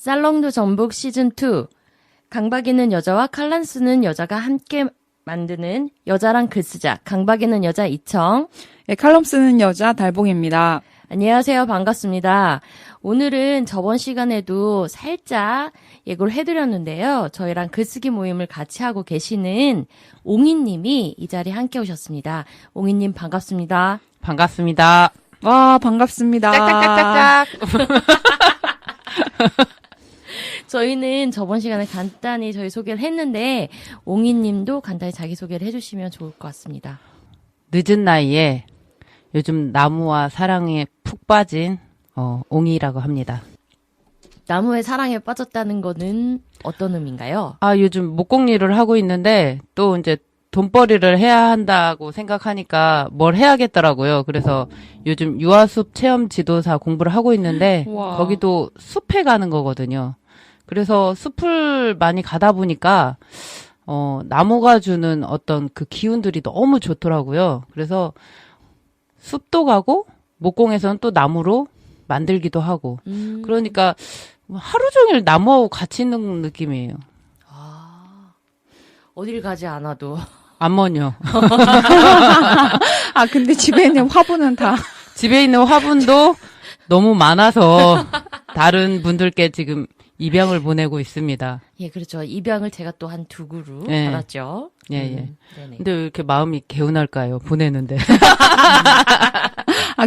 살롱도 전북 시즌2 강박이는 여자와 칼럼 쓰는 여자가 함께 만드는 여자랑 글쓰자 강박이는 여자 이청 네, 칼럼 쓰는 여자 달봉입니다. 안녕하세요. 반갑습니다. 오늘은 저번 시간에도 살짝 예고를 해드렸는데요. 저희랑 글쓰기 모임을 같이 하고 계시는 옹이님이 이 자리에 함께 오셨습니다. 옹이님 반갑습니다. 반갑습니다. 와, 반갑습니다. 짝짝짝짝짝. 저희는 저번 시간에 간단히 저희 소개를 했는데 옹이님도 간단히 자기소개를 해주시면 좋을 것 같습니다. 늦은 나이에 요즘 나무와 사랑에 푹 빠진 옹이라고 합니다. 나무의 사랑에 빠졌다는 거는 어떤 의미인가요? 요즘 목공일을 하고 있는데 또 이제 돈벌이를 해야 한다고 생각하니까 뭘 해야겠더라고요. 그래서 요즘 유아숲 체험 지도사 공부를 하고 있는데 우와. 거기도 숲에 가는 거거든요. 그래서 숲을 많이 가다 보니까 나무가 주는 어떤 그 기운들이 너무 좋더라고요. 그래서 숲도 가고 목공에서는 또 나무로 만들기도 하고 그러니까 하루 종일 나무하고 같이 있는 느낌이에요. 어딜 가지 않아도 암모니요. 근데 집에 있는 화분은 다. 집에 있는 화분도 너무 많아서 다른 분들께 지금 입양을 보내고 있습니다. 예, 그렇죠. 입양을 제가 또 한 2그루 네. 받았죠. 예. 네네. 근데 왜 이렇게 마음이 개운할까요? 보내는데.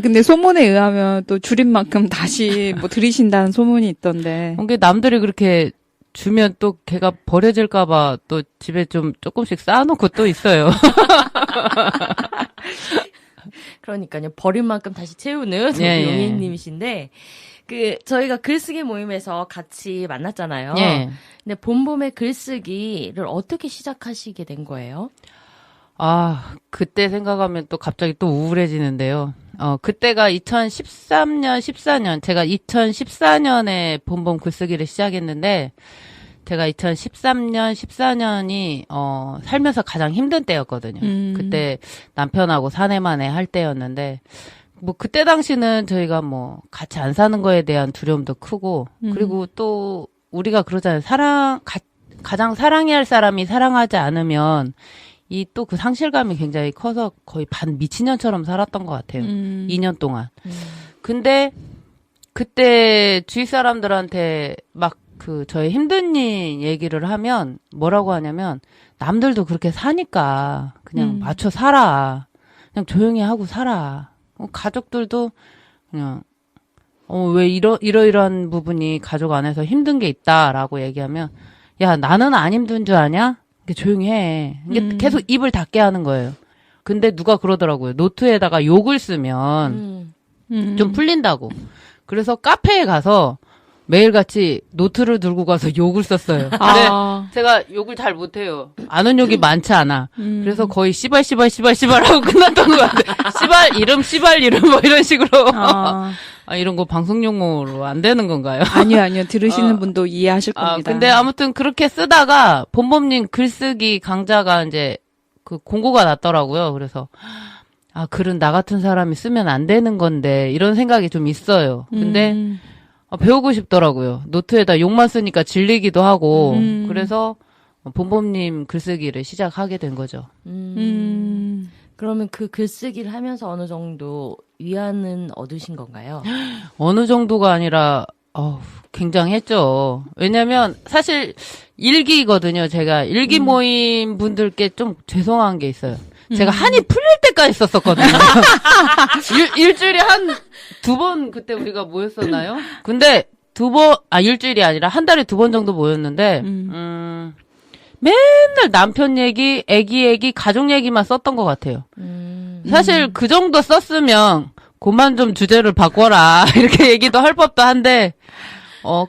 근데 소문에 의하면 또 줄인 만큼 다시 뭐 들이신다는 소문이 있던데. 이게 남들이 그렇게 주면 또 걔가 버려질까봐 또 집에 좀 조금씩 쌓아놓고 또 있어요. 그러니까요. 버린 만큼 다시 채우는 예, 예. 용인님이신데 저희가 글쓰기 모임에서 같이 만났잖아요. 예. 근데 봄봄의 글쓰기를 어떻게 시작하시게 된 거예요? 그때 생각하면 또 갑자기 또 우울해지는데요. 그때가 2013년, 14년, 제가 2014년에 봄봄 글쓰기를 시작했는데, 제가 2013년, 14년이, 살면서 가장 힘든 때였거든요. 그때 남편하고 사내만에 할 때였는데, 그때 당시는 저희가 같이 안 사는 거에 대한 두려움도 크고, 그리고 또, 우리가 그러잖아요. 가장 사랑해야 할 사람이 사랑하지 않으면, 또 그 상실감이 굉장히 커서 거의 반 미친년처럼 살았던 것 같아요. 2년 동안. 근데, 그때 주위 사람들한테 저의 힘든 일 얘기를 하면 뭐라고 하냐면, 남들도 그렇게 사니까 그냥 맞춰 살아. 그냥 조용히 하고 살아. 가족들도 그냥, 왜 이러이러한 부분이 가족 안에서 힘든 게 있다라고 얘기하면, 야, 나는 안 힘든 줄 아냐? 조용히 해. 이게 계속 입을 닫게 하는 거예요. 근데 누가 그러더라고요. 노트에다가 욕을 쓰면 좀 풀린다고. 그래서 카페에 가서 매일같이 노트를 들고 가서 욕을 썼어요. 근데 제가 욕을 잘 못해요. 아는 욕이 많지 않아. 그래서 거의 씨발 하고 끝났던 것 같아요. 씨발 이름 뭐 이런 식으로. 이런 거 방송 용어로 안 되는 건가요? 아니요. 들으시는 분도 이해하실 겁니다. 근데 아무튼 그렇게 쓰다가 봄봄님 글쓰기 강좌가 이제 그 공고가 났더라고요. 그래서 글은 나 같은 사람이 쓰면 안 되는 건데 이런 생각이 좀 있어요. 근데 배우고 싶더라고요. 노트에다 욕만 쓰니까 질리기도 하고 그래서 봄봄님 글쓰기를 시작하게 된 거죠. 그러면 그 글쓰기를 하면서 어느 정도 위안은 얻으신 건가요? 어느 정도가 아니라 굉장했죠. 왜냐면 사실 일기거든요. 제가 일기 모임 분들께 좀 죄송한 게 있어요. 제가 한이 풀릴 때까지 썼었거든요. 일주일에 한 2번 그때 우리가 모였었나요? 근데 일주일이 아니라 한 달에 2번 정도 모였는데 맨날 남편 얘기, 애기 얘기, 가족 얘기만 썼던 것 같아요. 사실 그 정도 썼으면 그만 좀 주제를 바꿔라 이렇게 얘기도 할 법도 한데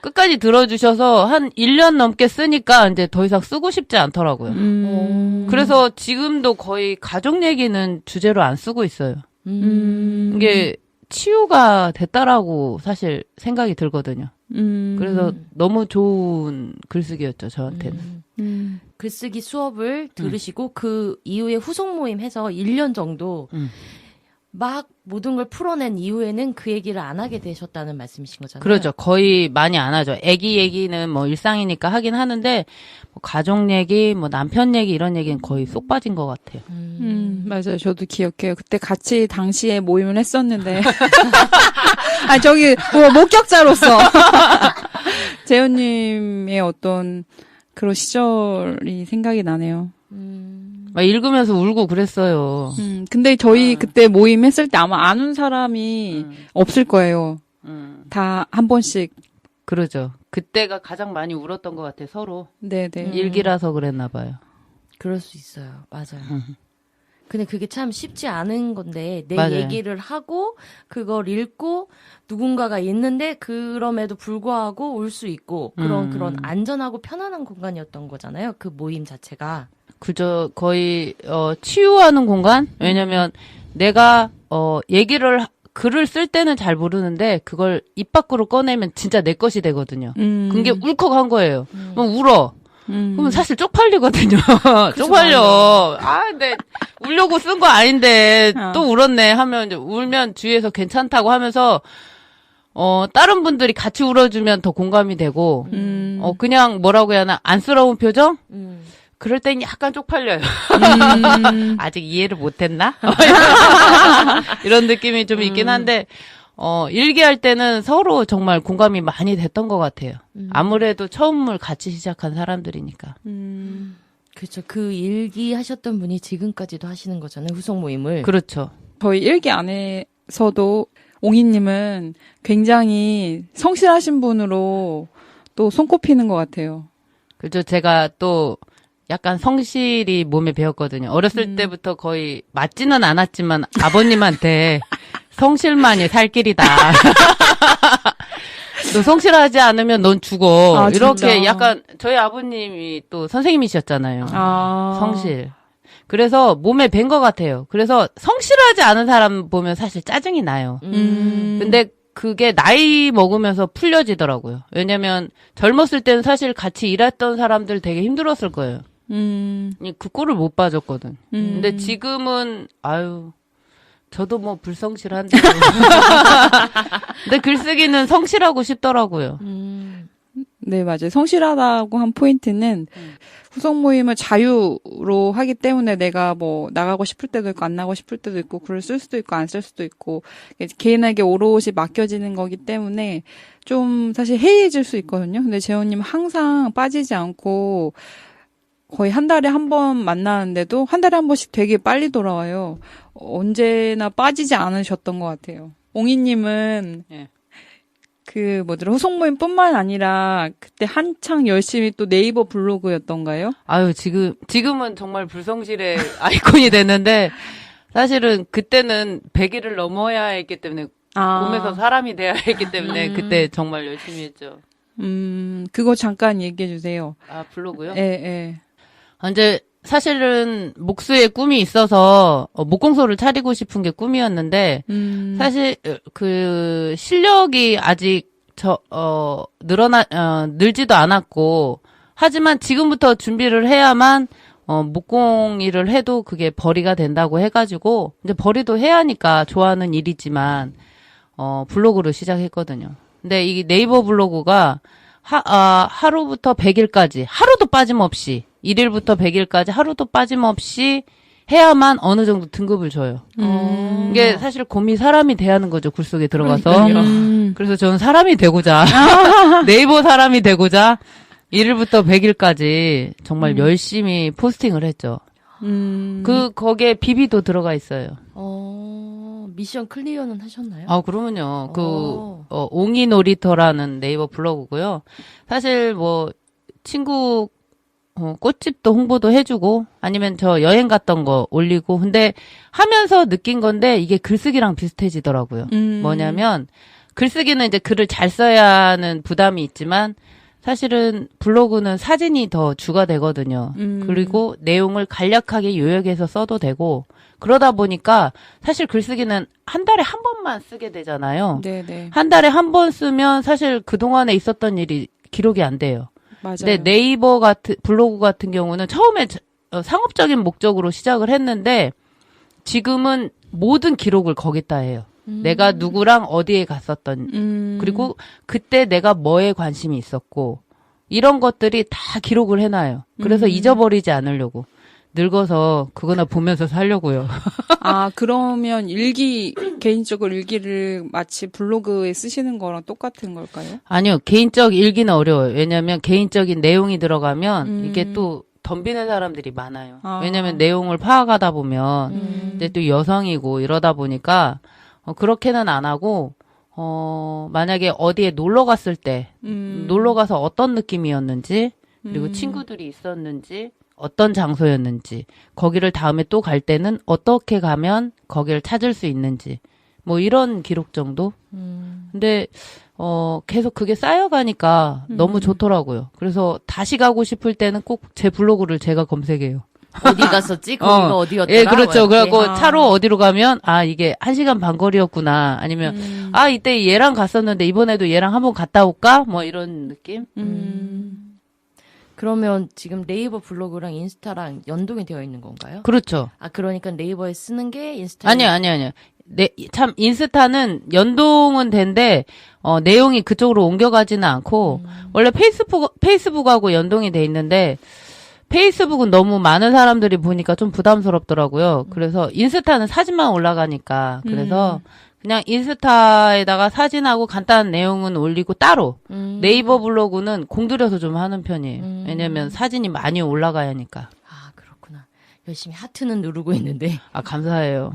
끝까지 들어주셔서 한 1년 넘게 쓰니까 이제 더 이상 쓰고 싶지 않더라고요. 그래서 지금도 거의 가족 얘기는 주제로 안 쓰고 있어요. 이게 치유가 됐다라고 사실 생각이 들거든요. 그래서 너무 좋은 글쓰기였죠, 저한테는. 글쓰기 수업을 들으시고 그 이후에 후속 모임 해서 1년 정도 막 모든 걸 풀어낸 이후에는 그 얘기를 안 하게 되셨다는 말씀이신 거잖아요. 그러죠. 거의 많이 안 하죠. 애기 얘기는 뭐 일상이니까 하긴 하는데 뭐 가족 얘기, 뭐 남편 얘기 이런 얘기는 거의 쏙 빠진 것 같아요. 맞아요. 저도 기억해요. 그때 같이 당시에 모임을 했었는데. 아, 저기, 뭐, 목격자로서. 재현님의 어떤 그런 시절이 생각이 나네요. 막 읽으면서 울고 그랬어요. 근데 저희 그때 모임 했을 때 아마 아는 사람이 없을 거예요. 다 한 번씩. 그러죠. 그때가 가장 많이 울었던 것 같아요. 서로. 네네. 일기라서 그랬나 봐요. 그럴 수 있어요. 맞아요. 근데 그게 참 쉽지 않은 건데 내 맞아요. 얘기를 하고 그걸 읽고 누군가가 있는데 그럼에도 불구하고 울 수 있고 그런 안전하고 편안한 공간이었던 거잖아요. 그 모임 자체가. 그저 거의 치유하는 공간? 왜냐면 내가 글을 쓸 때는 잘 모르는데 그걸 입 밖으로 꺼내면 진짜 내 것이 되거든요. 그게 울컥한 거예요. 그럼 울어. 그러면 사실 쪽팔리거든요. 쪽팔려. 근데 울려고 쓴 거 아닌데 또 울었네 하면 이제 울면 주위에서 괜찮다고 하면서 다른 분들이 같이 울어주면 더 공감이 되고 그냥 뭐라고 해야 하나 안쓰러운 표정? 그럴 땐 약간 쪽팔려요. 아직 이해를 못했나? 이런 느낌이 좀 있긴 한데, 일기할 때는 서로 정말 공감이 많이 됐던 것 같아요. 아무래도 처음을 같이 시작한 사람들이니까. 그렇죠. 그 일기 하셨던 분이 지금까지도 하시는 거잖아요. 후속 모임을. 그렇죠. 저희 일기 안에서도 옹이님은 굉장히 성실하신 분으로 또 손꼽히는 것 같아요. 그죠. 제가 또 약간 성실이 몸에 배었거든요. 어렸을 때부터 거의 맞지는 않았지만 아버님한테 성실만이 살 길이다. 너 성실하지 않으면 넌 죽어. 이렇게 진짜? 약간 저희 아버님이 또 선생님이셨잖아요. 아. 성실. 그래서 몸에 밴 것 같아요. 그래서 성실하지 않은 사람 보면 사실 짜증이 나요. 근데 그게 나이 먹으면서 풀려지더라고요. 왜냐면 젊었을 때는 사실 같이 일했던 사람들 되게 힘들었을 거예요. 그 꼴을 못 봐줬거든. 근데 지금은 저도 뭐 불성실한데. 근데 글쓰기는 성실하고 싶더라고요. 네, 맞아요. 성실하다고 한 포인트는 후속 모임을 자유로 하기 때문에 내가 뭐 나가고 싶을 때도 있고 안 나가고 싶을 때도 있고 글을 쓸 수도 있고 안 쓸 수도 있고 개인에게 오롯이 맡겨지는 거기 때문에 좀 사실 해이해질 수 있거든요. 근데 재원님 항상 빠지지 않고 거의 한 달에 한 번 만나는데도 한 달에 한 번씩 되게 빨리 돌아와요. 언제나 빠지지 않으셨던 것 같아요. 옹이님은 후속 모임뿐만 아니라 그때 한창 열심히 또 네이버 블로그였던가요? 지금은 정말 불성실의 아이콘이 됐는데 사실은 그때는 100일을 넘어야 했기 때문에 꿈에서 사람이 돼야 했기 때문에 그때 정말 열심히 했죠. 그거 잠깐 얘기해 주세요. 블로그요? 예. 이제 사실은 목수의 꿈이 있어서 목공소를 차리고 싶은 게 꿈이었는데 사실 그 실력이 아직 늘지도 않았고 하지만 지금부터 준비를 해야만 목공 일을 해도 그게 벌이가 된다고 해가지고 이제 벌이도 해야 하니까 좋아하는 일이지만 블로그로 시작했거든요. 근데 이 네이버 블로그가 하루부터 100일까지 하루도 빠짐없이 1일부터 100일까지 하루도 빠짐없이 해야만 어느 정도 등급을 줘요. 이게 사실 곰이 사람이 돼야하는 거죠. 굴 속에 들어가서. 그래서 저는 사람이 되고자 네이버 사람이 되고자 1일부터 100일까지 정말 열심히 포스팅을 했죠. 거기에 비비도 들어가 있어요. 미션 클리어는 하셨나요? 그러면요. 옹이 놀이터라는 네이버 블로그고요. 사실 친구 꽃집도 홍보도 해주고 아니면 저 여행 갔던 거 올리고 근데 하면서 느낀 건데 이게 글쓰기랑 비슷해지더라고요. 뭐냐면 글쓰기는 이제 글을 잘 써야 하는 부담이 있지만 사실은 블로그는 사진이 더 주가 되거든요. 그리고 내용을 간략하게 요약해서 써도 되고 그러다 보니까 사실 글쓰기는 한 달에 한 번만 쓰게 되잖아요. 네네. 한 달에 한 번 쓰면 사실 그동안에 있었던 일이 기록이 안 돼요. 맞아요. 근데 네이버 블로그 같은 경우는 처음에 상업적인 목적으로 시작을 했는데 지금은 모든 기록을 거기다 해요. 내가 누구랑 어디에 갔었던, 그리고 그때 내가 뭐에 관심이 있었고, 이런 것들이 다 기록을 해놔요. 그래서 잊어버리지 않으려고. 늙어서 그거나 보면서 살려고요. 아, 그러면 개인적으로 일기를 마치 블로그에 쓰시는 거랑 똑같은 걸까요? 아니요, 개인적 일기는 어려워요. 왜냐면 개인적인 내용이 들어가면 이게 또 덤비는 사람들이 많아요. 아. 왜냐면 내용을 파악하다 보면 이제 또 여성이고 이러다 보니까 그렇게는 안 하고 만약에 어디에 놀러 갔을 때 놀러 가서 어떤 느낌이었는지 그리고 친구들이 있었는지 어떤 장소였는지 거기를 다음에 또 갈 때는 어떻게 가면 거기를 찾을 수 있는지 뭐 이런 기록 정도? 근데 계속 그게 쌓여가니까 너무 좋더라고요. 그래서 다시 가고 싶을 때는 꼭 제 블로그를 제가 검색해요. 어디 갔었지? 거기가 어디였더라? 예, 그렇죠. 뭐 이렇게. 그래갖고 차로 어디로 가면 이게 1시간 반 거리였구나. 아니면 이때 얘랑 갔었는데 이번에도 얘랑 한번 갔다 올까? 뭐 이런 느낌? 그러면 지금 네이버 블로그랑 인스타랑 연동이 되어 있는 건가요? 그렇죠. 그러니까 네이버에 쓰는 게 인스타. 아니요. 참 인스타는 연동은 된데 내용이 그쪽으로 옮겨가지는 않고 원래 페이스북하고 연동이 돼 있는데 페이스북은 너무 많은 사람들이 보니까 좀 부담스럽더라고요. 그래서 인스타는 사진만 올라가니까 그래서 그냥 인스타에다가 사진하고 간단한 내용은 올리고 따로 네이버 블로그는 공들여서 좀 하는 편이에요. 왜냐면 사진이 많이 올라가야 하니까. 그렇구나. 열심히 하트는 누르고 있는데. 감사해요.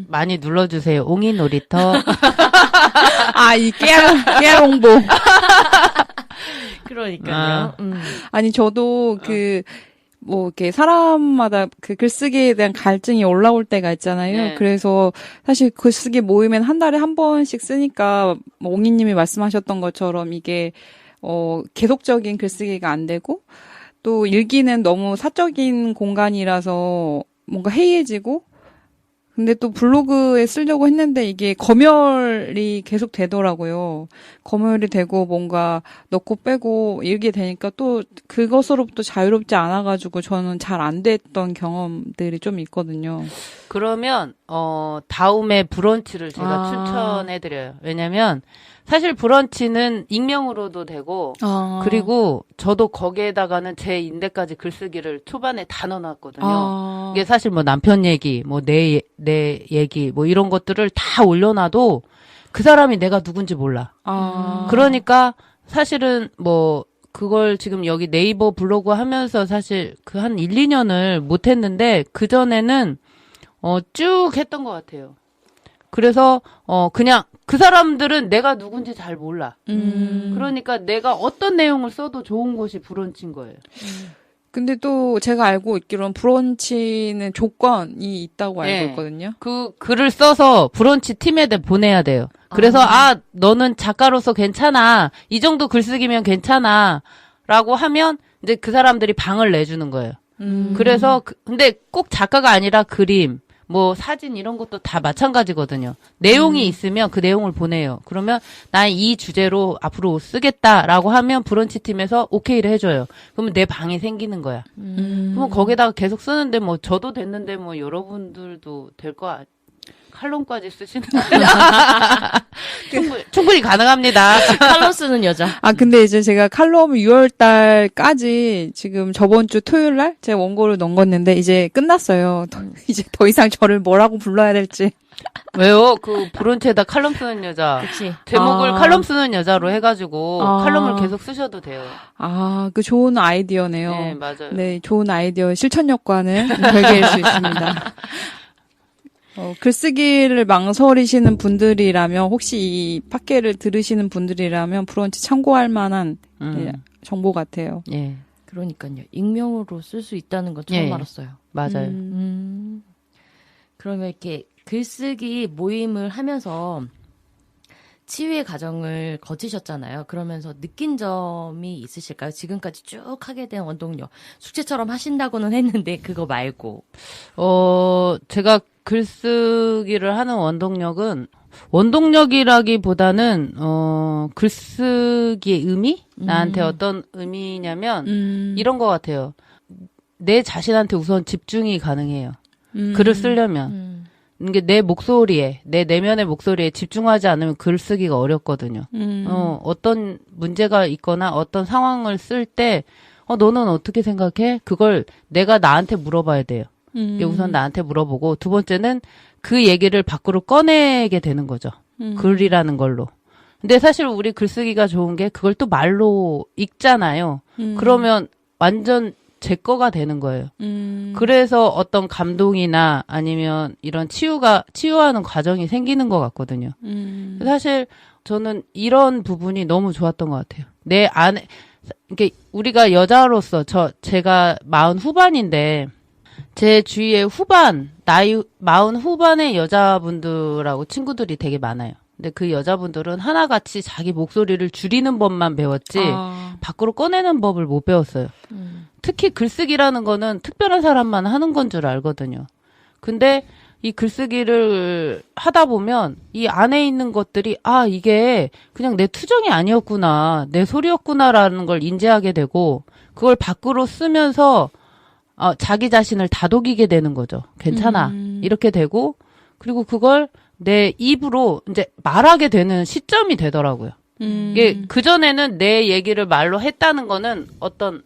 많이 눌러주세요. 옹이 놀이터. 이 깨알 홍보. 그러니까요. 아니, 저도 이렇게 사람마다 그 글쓰기에 대한 갈증이 올라올 때가 있잖아요. 네. 그래서 사실 글쓰기 모이면 한 달에 한 번씩 쓰니까, 옹이님이 말씀하셨던 것처럼 이게, 계속적인 글쓰기가 안 되고, 또 일기는 너무 사적인 공간이라서 뭔가 해이해지고, 근데 또 블로그에 쓰려고 했는데 이게 검열이 계속 되더라고요. 검열이 되고 뭔가 넣고 빼고 이렇게 되니까 또 그것으로부터 자유롭지 않아가지고 저는 잘 안 됐던 경험들이 좀 있거든요. 그러면 다음에 브런치를 제가 추천해드려요. 왜냐면 사실 브런치는 익명으로도 되고 그리고 저도 거기에다가는 제 인데까지 글쓰기를 초반에 다 넣어놨거든요. 이게 사실 뭐 남편 얘기, 뭐 내 얘기, 뭐 이런 것들을 다 올려놔도 그 사람이 내가 누군지 몰라. 그러니까 사실은 뭐 그걸 지금 여기 네이버 블로그 하면서 사실 그 한 1, 2년을 못 했는데 그전에는 쭉 했던 것 같아요. 그래서 그냥 그 사람들은 내가 누군지 잘 몰라. 그러니까 내가 어떤 내용을 써도 좋은 것이 브런치인 거예요. 근데 또 제가 알고 있기로는 브런치는 조건이 있다고 알고 있거든요. 그 글을 써서 브런치 팀에다 보내야 돼요. 그래서 너는 작가로서 괜찮아. 이 정도 글쓰기면 괜찮아. 라고 하면 이제 그 사람들이 방을 내주는 거예요. 그래서 근데 꼭 작가가 아니라 그림, 뭐 사진 이런 것도 다 마찬가지거든요. 내용이 있으면 그 내용을 보내요. 그러면 나 이 주제로 앞으로 쓰겠다라고 하면 브런치 팀에서 오케이를 해줘요. 그러면 내 방이 생기는 거야. 그러면 거기다가 계속 쓰는데 뭐 저도 됐는데 뭐 여러분들도 될 거 칼럼까지 쓰시는 충분히 가능합니다. 칼럼 쓰는 여자. 근데 이제 제가 칼럼을 6월 달까지 지금 저번 주 토요일 날 제가 원고를 넘겼는데 이제 끝났어요. 이제 더 이상 저를 뭐라고 불러야 될지. 왜요? 그 브런치에다 칼럼 쓰는 여자. 그치. 제목을 칼럼 쓰는 여자로 해가지고 칼럼을 계속 쓰셔도 돼요. 그 좋은 아이디어네요. 네, 맞아요. 네, 좋은 아이디어 실천력과는 별개일 수 있습니다. 글쓰기를 망설이시는 분들이라면 혹시 이 팟캐를 들으시는 분들이라면 브런치 참고할 만한 정보 같아요. 예. 그러니까요. 익명으로 쓸 수 있다는 건 처음 알았어요. 맞아요. 그러면 이렇게 글쓰기 모임을 하면서 치유의 과정을 거치셨잖아요. 그러면서 느낀 점이 있으실까요? 지금까지 쭉 하게 된 원동력. 숙제처럼 하신다고는 했는데 그거 말고. 제가 글쓰기를 하는 원동력이라기보다는 글쓰기의 의미? 나한테 어떤 의미냐면 이런 것 같아요. 내 자신한테 우선 집중이 가능해요. 글을 쓰려면. 이게 내 목소리에, 내 내면의 목소리에 집중하지 않으면 글 쓰기가 어렵거든요. 어떤 문제가 있거나 어떤 상황을 쓸 때, 너는 어떻게 생각해? 그걸 내가 나한테 물어봐야 돼요. 이게 우선 나한테 물어보고, 두 번째는 그 얘기를 밖으로 꺼내게 되는 거죠. 글이라는 걸로. 근데 사실 우리 글쓰기가 좋은 게 그걸 또 말로 읽잖아요. 그러면 완전 제 거가 되는 거예요. 그래서 어떤 감동이나 아니면 이런 치유하는 과정이 생기는 것 같거든요. 사실 저는 이런 부분이 너무 좋았던 것 같아요. 내 안에, 이게 우리가 여자로서 제가 40 후반인데, 제 주위에 나이 40 후반의 여자분들하고 친구들이 되게 많아요. 근데 그 여자분들은 하나같이 자기 목소리를 줄이는 법만 배웠지, 밖으로 꺼내는 법을 못 배웠어요. 특히 글쓰기라는 거는 특별한 사람만 하는 건 줄 알거든요. 근데 이 글쓰기를 하다 보면 이 안에 있는 것들이 이게 그냥 내 투정이 아니었구나, 내 소리였구나라는 걸 인지하게 되고 그걸 밖으로 쓰면서 자기 자신을 다독이게 되는 거죠. 괜찮아. 이렇게 되고 그리고 그걸 내 입으로 이제 말하게 되는 시점이 되더라고요. 이게 그전에는 내 얘기를 말로 했다는 거는 어떤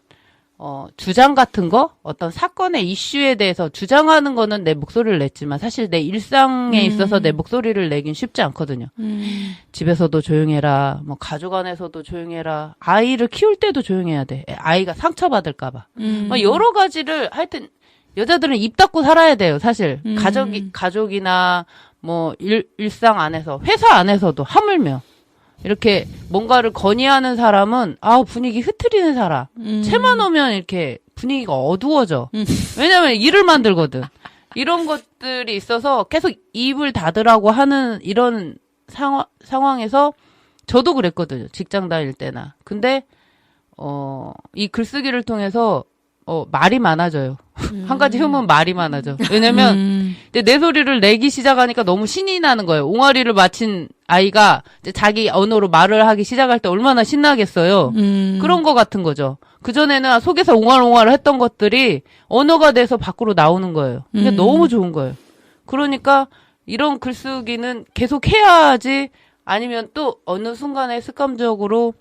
주장 같은 거, 어떤 사건의 이슈에 대해서 주장하는 거는 내 목소리를 냈지만 사실 내 일상에 있어서 내 목소리를 내긴 쉽지 않거든요. 집에서도 조용해라, 뭐 가족 안에서도 조용해라, 아이를 키울 때도 조용해야 돼. 아이가 상처받을까봐. 뭐 여러 가지를 하여튼 여자들은 입 닫고 살아야 돼요, 사실. 가족이나 뭐 일상 안에서, 회사 안에서도 하물며. 이렇게 뭔가를 건의하는 사람은 분위기 흐트리는 사람. 채만 오면 이렇게 분위기가 어두워져. 왜냐면 일을 만들거든. 이런 것들이 있어서 계속 입을 닫으라고 하는 이런 상황에서 저도 그랬거든요. 직장 다닐 때나. 근데 이 글쓰기를 통해서 말이 많아져요. 한 가지 흠은 말이 많아져. 왜냐면 내 소리를 내기 시작하니까 너무 신이 나는 거예요. 옹알이를 마친 아이가 이제 자기 언어로 말을 하기 시작할 때 얼마나 신나겠어요. 그런 거 같은 거죠. 그전에는 속에서 옹알옹알 했던 것들이 언어가 돼서 밖으로 나오는 거예요. 그게 너무 좋은 거예요. 그러니까 이런 글쓰기는 계속 해야지, 아니면 또 어느 순간에 습관적으로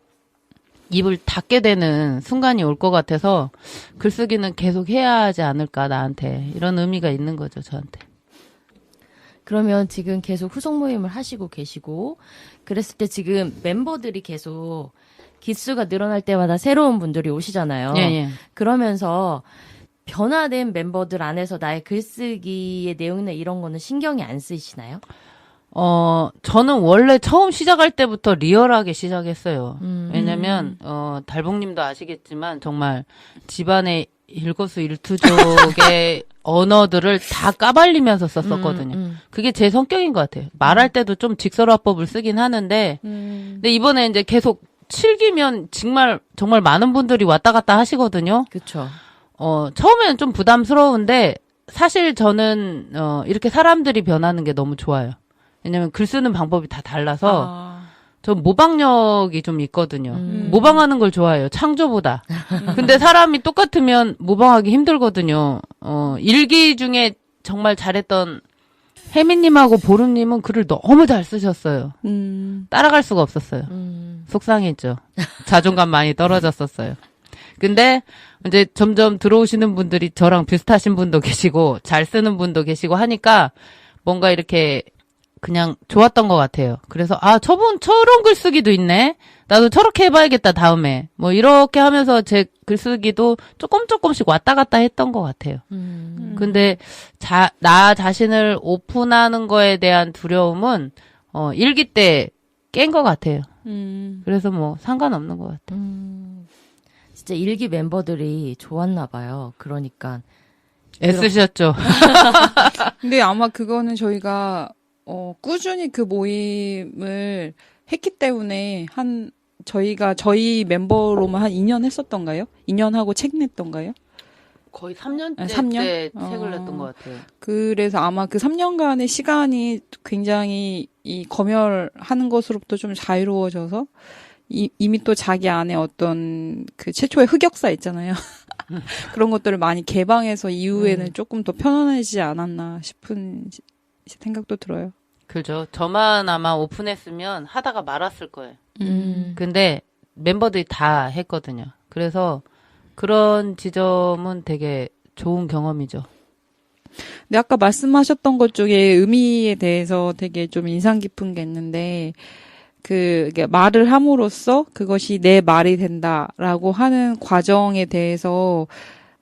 입을 닫게 되는 순간이 올 것 같아서 글쓰기는 계속 해야 하지 않을까, 나한테. 이런 의미가 있는 거죠, 저한테. 그러면 지금 계속 후속 모임을 하시고 계시고, 그랬을 때 지금 멤버들이 계속 기수가 늘어날 때마다 새로운 분들이 오시잖아요. 예. 그러면서 변화된 멤버들 안에서 나의 글쓰기의 내용이나 이런 거는 신경이 안 쓰이시나요? 저는 원래 처음 시작할 때부터 리얼하게 시작했어요. 왜냐면, 달봉님도 아시겠지만, 정말 집안의 일거수일투족의 언어들을 다 까발리면서 썼었거든요. 그게 제 성격인 것 같아요. 말할 때도 좀 직설화법을 쓰긴 하는데, 근데 이번에 이제 계속 7기면 정말 많은 분들이 왔다 갔다 하시거든요. 그쵸. 처음에는 좀 부담스러운데, 사실 저는, 이렇게 사람들이 변하는 게 너무 좋아요. 왜냐면 글 쓰는 방법이 다 달라서 전 모방력이 좀 있거든요. 모방하는 걸 좋아해요. 창조보다. 근데 사람이 똑같으면 모방하기 힘들거든요. 일기 중에 정말 잘했던 혜미님하고 보름님은 글을 너무 잘 쓰셨어요. 따라갈 수가 없었어요. 속상했죠. 자존감 많이 떨어졌었어요. 근데 이제 점점 들어오시는 분들이 저랑 비슷하신 분도 계시고 잘 쓰는 분도 계시고 하니까 뭔가 이렇게 그냥 좋았던 것 같아요. 그래서 저분 저런 글쓰기도 있네. 나도 저렇게 해봐야겠다 다음에. 뭐 이렇게 하면서 제 글쓰기도 조금씩 왔다 갔다 했던 것 같아요. 근데 나 자신을 오픈하는 거에 대한 두려움은 일기 때 깬 것 같아요. 그래서 뭐 상관없는 것 같아요. 진짜 일기 멤버들이 좋았나 봐요. 그러니까 애쓰셨죠. 근데 아마 그거는 저희가 꾸준히 그 모임을 했기 때문에 저희 멤버로만 한 2년 했었던가요? 2년 하고 책 냈던가요? 거의 3년째 3년? 때 책을 냈던 것 같아요. 그래서 아마 그 3년간의 시간이 굉장히 이 검열하는 것으로부터 좀 자유로워져서 이미 또 자기 안에 어떤 그 최초의 흑역사 있잖아요. 그런 것들을 많이 개방해서 이후에는 조금 더 편안해지지 않았나 싶은 생각도 들어요. 그죠. 저만 아마 오픈했으면 하다가 말았을 거예요. 음. 근데 멤버들이 다 했거든요. 그래서 그런 지점은 되게 좋은 경험이죠. 근데 아까 말씀하셨던 것 중에 의미에 대해서 되게 좀 인상 깊은 게 있는데, 이게 말을 함으로써 그것이 내 말이 된다라고 하는 과정에 대해서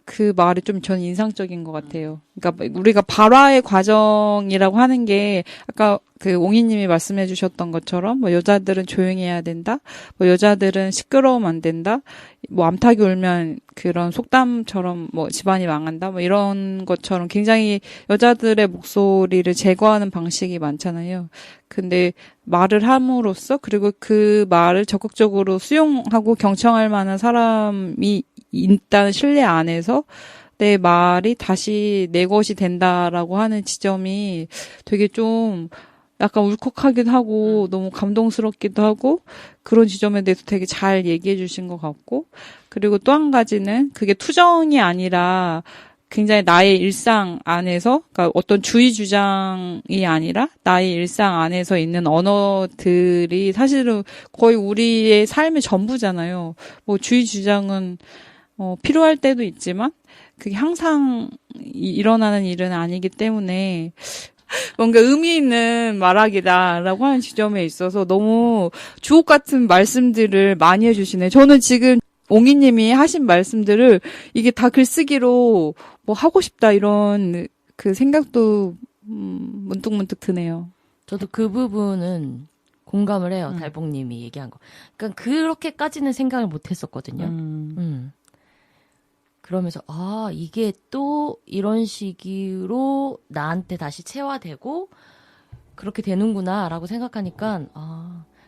그 말이 좀 전 인상적인 것 같아요. 그러니까 우리가 발화의 과정이라고 하는 게 아까 그 옹이님이 말씀해 주셨던 것처럼 뭐 여자들은 조용해야 된다, 뭐 여자들은 시끄러우면 안 된다, 뭐 암탉이 울면 그런 속담처럼 뭐 집안이 망한다, 뭐 이런 것처럼 굉장히 여자들의 목소리를 제거하는 방식이 많잖아요. 근데 말을 함으로써 그리고 그 말을 적극적으로 수용하고 경청할 만한 사람이 일단 신뢰 안에서 내 말이 다시 내 것이 된다라고 하는 지점이 되게 좀 약간 울컥하기도 하고 너무 감동스럽기도 하고 그런 지점에 대해서 되게 잘 얘기해 주신 것 같고 그리고 또 한 가지는 그게 투정이 아니라 굉장히 나의 일상 안에서 그러니까 어떤 주의 주장이 아니라 나의 일상 안에서 있는 언어들이 사실은 거의 우리의 삶의 전부잖아요. 뭐 주의 주장은 필요할 때도 있지만 그게 항상 일어나는 일은 아니기 때문에 뭔가 의미 있는 말하기다라고 하는 지점에 있어서 너무 주옥 같은 말씀들을 많이 해주시네. 저는 지금 옹이님이 하신 말씀들을 이게 다 글쓰기로 뭐 하고 싶다 이런 그 생각도 문득문득 드네요. 저도 그 부분은 공감을 해요. 달봉님이 얘기한 거. 그러니까 그렇게까지는 생각을 못 했었거든요. 그러면서 이게 또 이런 식으로 나한테 다시 체화되고 그렇게 되는구나라고 생각하니까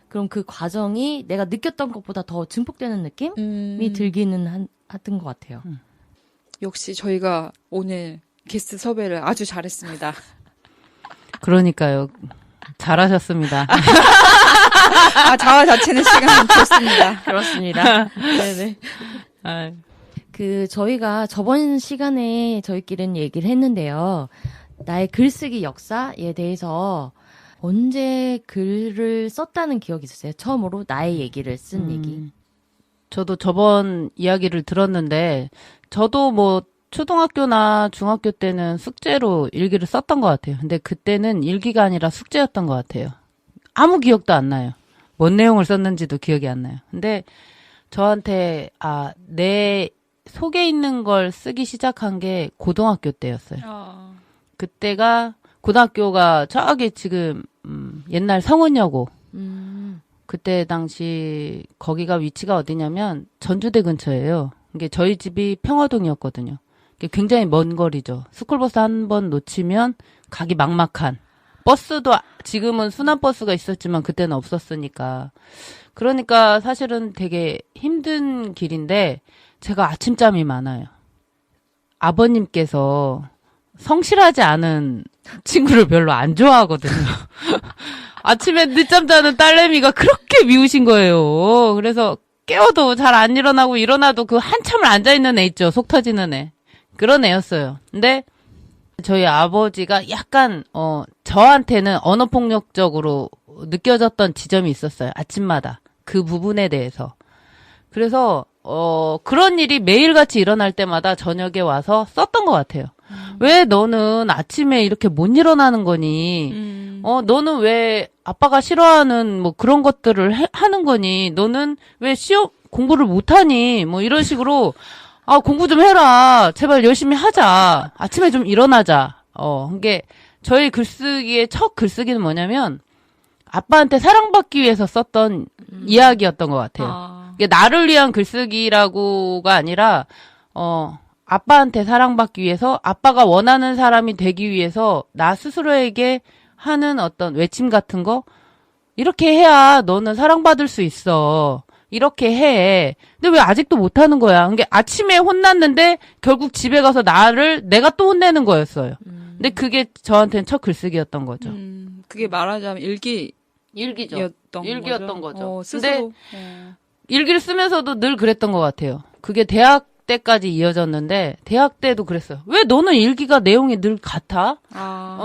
그럼 그 과정이 내가 느꼈던 것보다 더 증폭되는 느낌이 들기는 했던 것 같아요. 역시 저희가 오늘 게스트 섭외를 아주 잘했습니다. 그러니까요. 잘하셨습니다. 자화 자체는 시간 좋습니다. 그렇습니다. 네네. 아, 저희가 저번 시간에 저희끼리는 얘기를 했는데요. 나의 글쓰기 역사에 대해서 언제 글을 썼다는 기억이 있었어요? 처음으로 나의 얘기를 쓴 얘기. 저도 저번 이야기를 들었는데, 저도 뭐, 초등학교나 중학교 때는 숙제로 일기를 썼던 것 같아요. 근데 그때는 일기가 아니라 숙제였던 것 같아요. 아무 기억도 안 나요. 뭔 내용을 썼는지도 기억이 안 나요. 근데 저한테, 내 속에 있는 걸 쓰기 시작한 게 고등학교 때였어요. 그때가 고등학교가 저기 지금 옛날 성은여고 그때 당시 거기가 위치가 어디냐면 전주대 근처예요. 이게 저희 집이 평화동이었거든요. 이게 굉장히 먼 거리죠. 스쿨버스 한 번 놓치면 가기 막막한. 버스도 지금은 순환버스가 있었지만 그때는 없었으니까. 그러니까 사실은 되게 힘든 길인데 제가 아침잠이 많아요. 아버님께서 성실하지 않은 친구를 별로 안 좋아하거든요. 아침에 늦잠 자는 딸내미가 그렇게 미우신 거예요. 그래서 깨워도 잘 안 일어나고 일어나도 그 한참을 앉아있는 애 있죠. 속 터지는 애. 그런 애였어요. 근데 저희 아버지가 약간 저한테는 언어폭력적으로 느껴졌던 지점이 있었어요. 아침마다. 그 부분에 대해서. 그래서 그런 일이 매일같이 일어날 때마다 저녁에 와서 썼던 것 같아요. 왜 너는 아침에 이렇게 못 일어나는 거니? 너는 왜 아빠가 싫어하는 뭐 그런 것들을 하는 거니? 너는 왜 시험 공부를 못하니? 뭐 이런 식으로 공부 좀 해라. 제발 열심히 하자. 아침에 좀 일어나자. 그게 저희 글쓰기의 첫 글쓰기는 뭐냐면 아빠한테 사랑받기 위해서 썼던 이야기였던 것 같아요. 이게 나를 위한 글쓰기라고가 아니라 아빠한테 사랑받기 위해서 아빠가 원하는 사람이 되기 위해서 나 스스로에게 하는 어떤 외침 같은 거 이렇게 해야 너는 사랑받을 수 있어. 이렇게 해. 근데 왜 아직도 못하는 거야? 그게 아침에 혼났는데 결국 집에 가서 내가 또 혼내는 거였어요. 근데 그게 저한테는 첫 글쓰기였던 거죠. 그게 말하자면 일기였던 거죠. 스스로. 근데 일기를 쓰면서도 늘 그랬던 것 같아요. 그게 대학 때까지 이어졌는데 대학 때도 그랬어요. 왜 너는 일기가 내용이 늘 같아?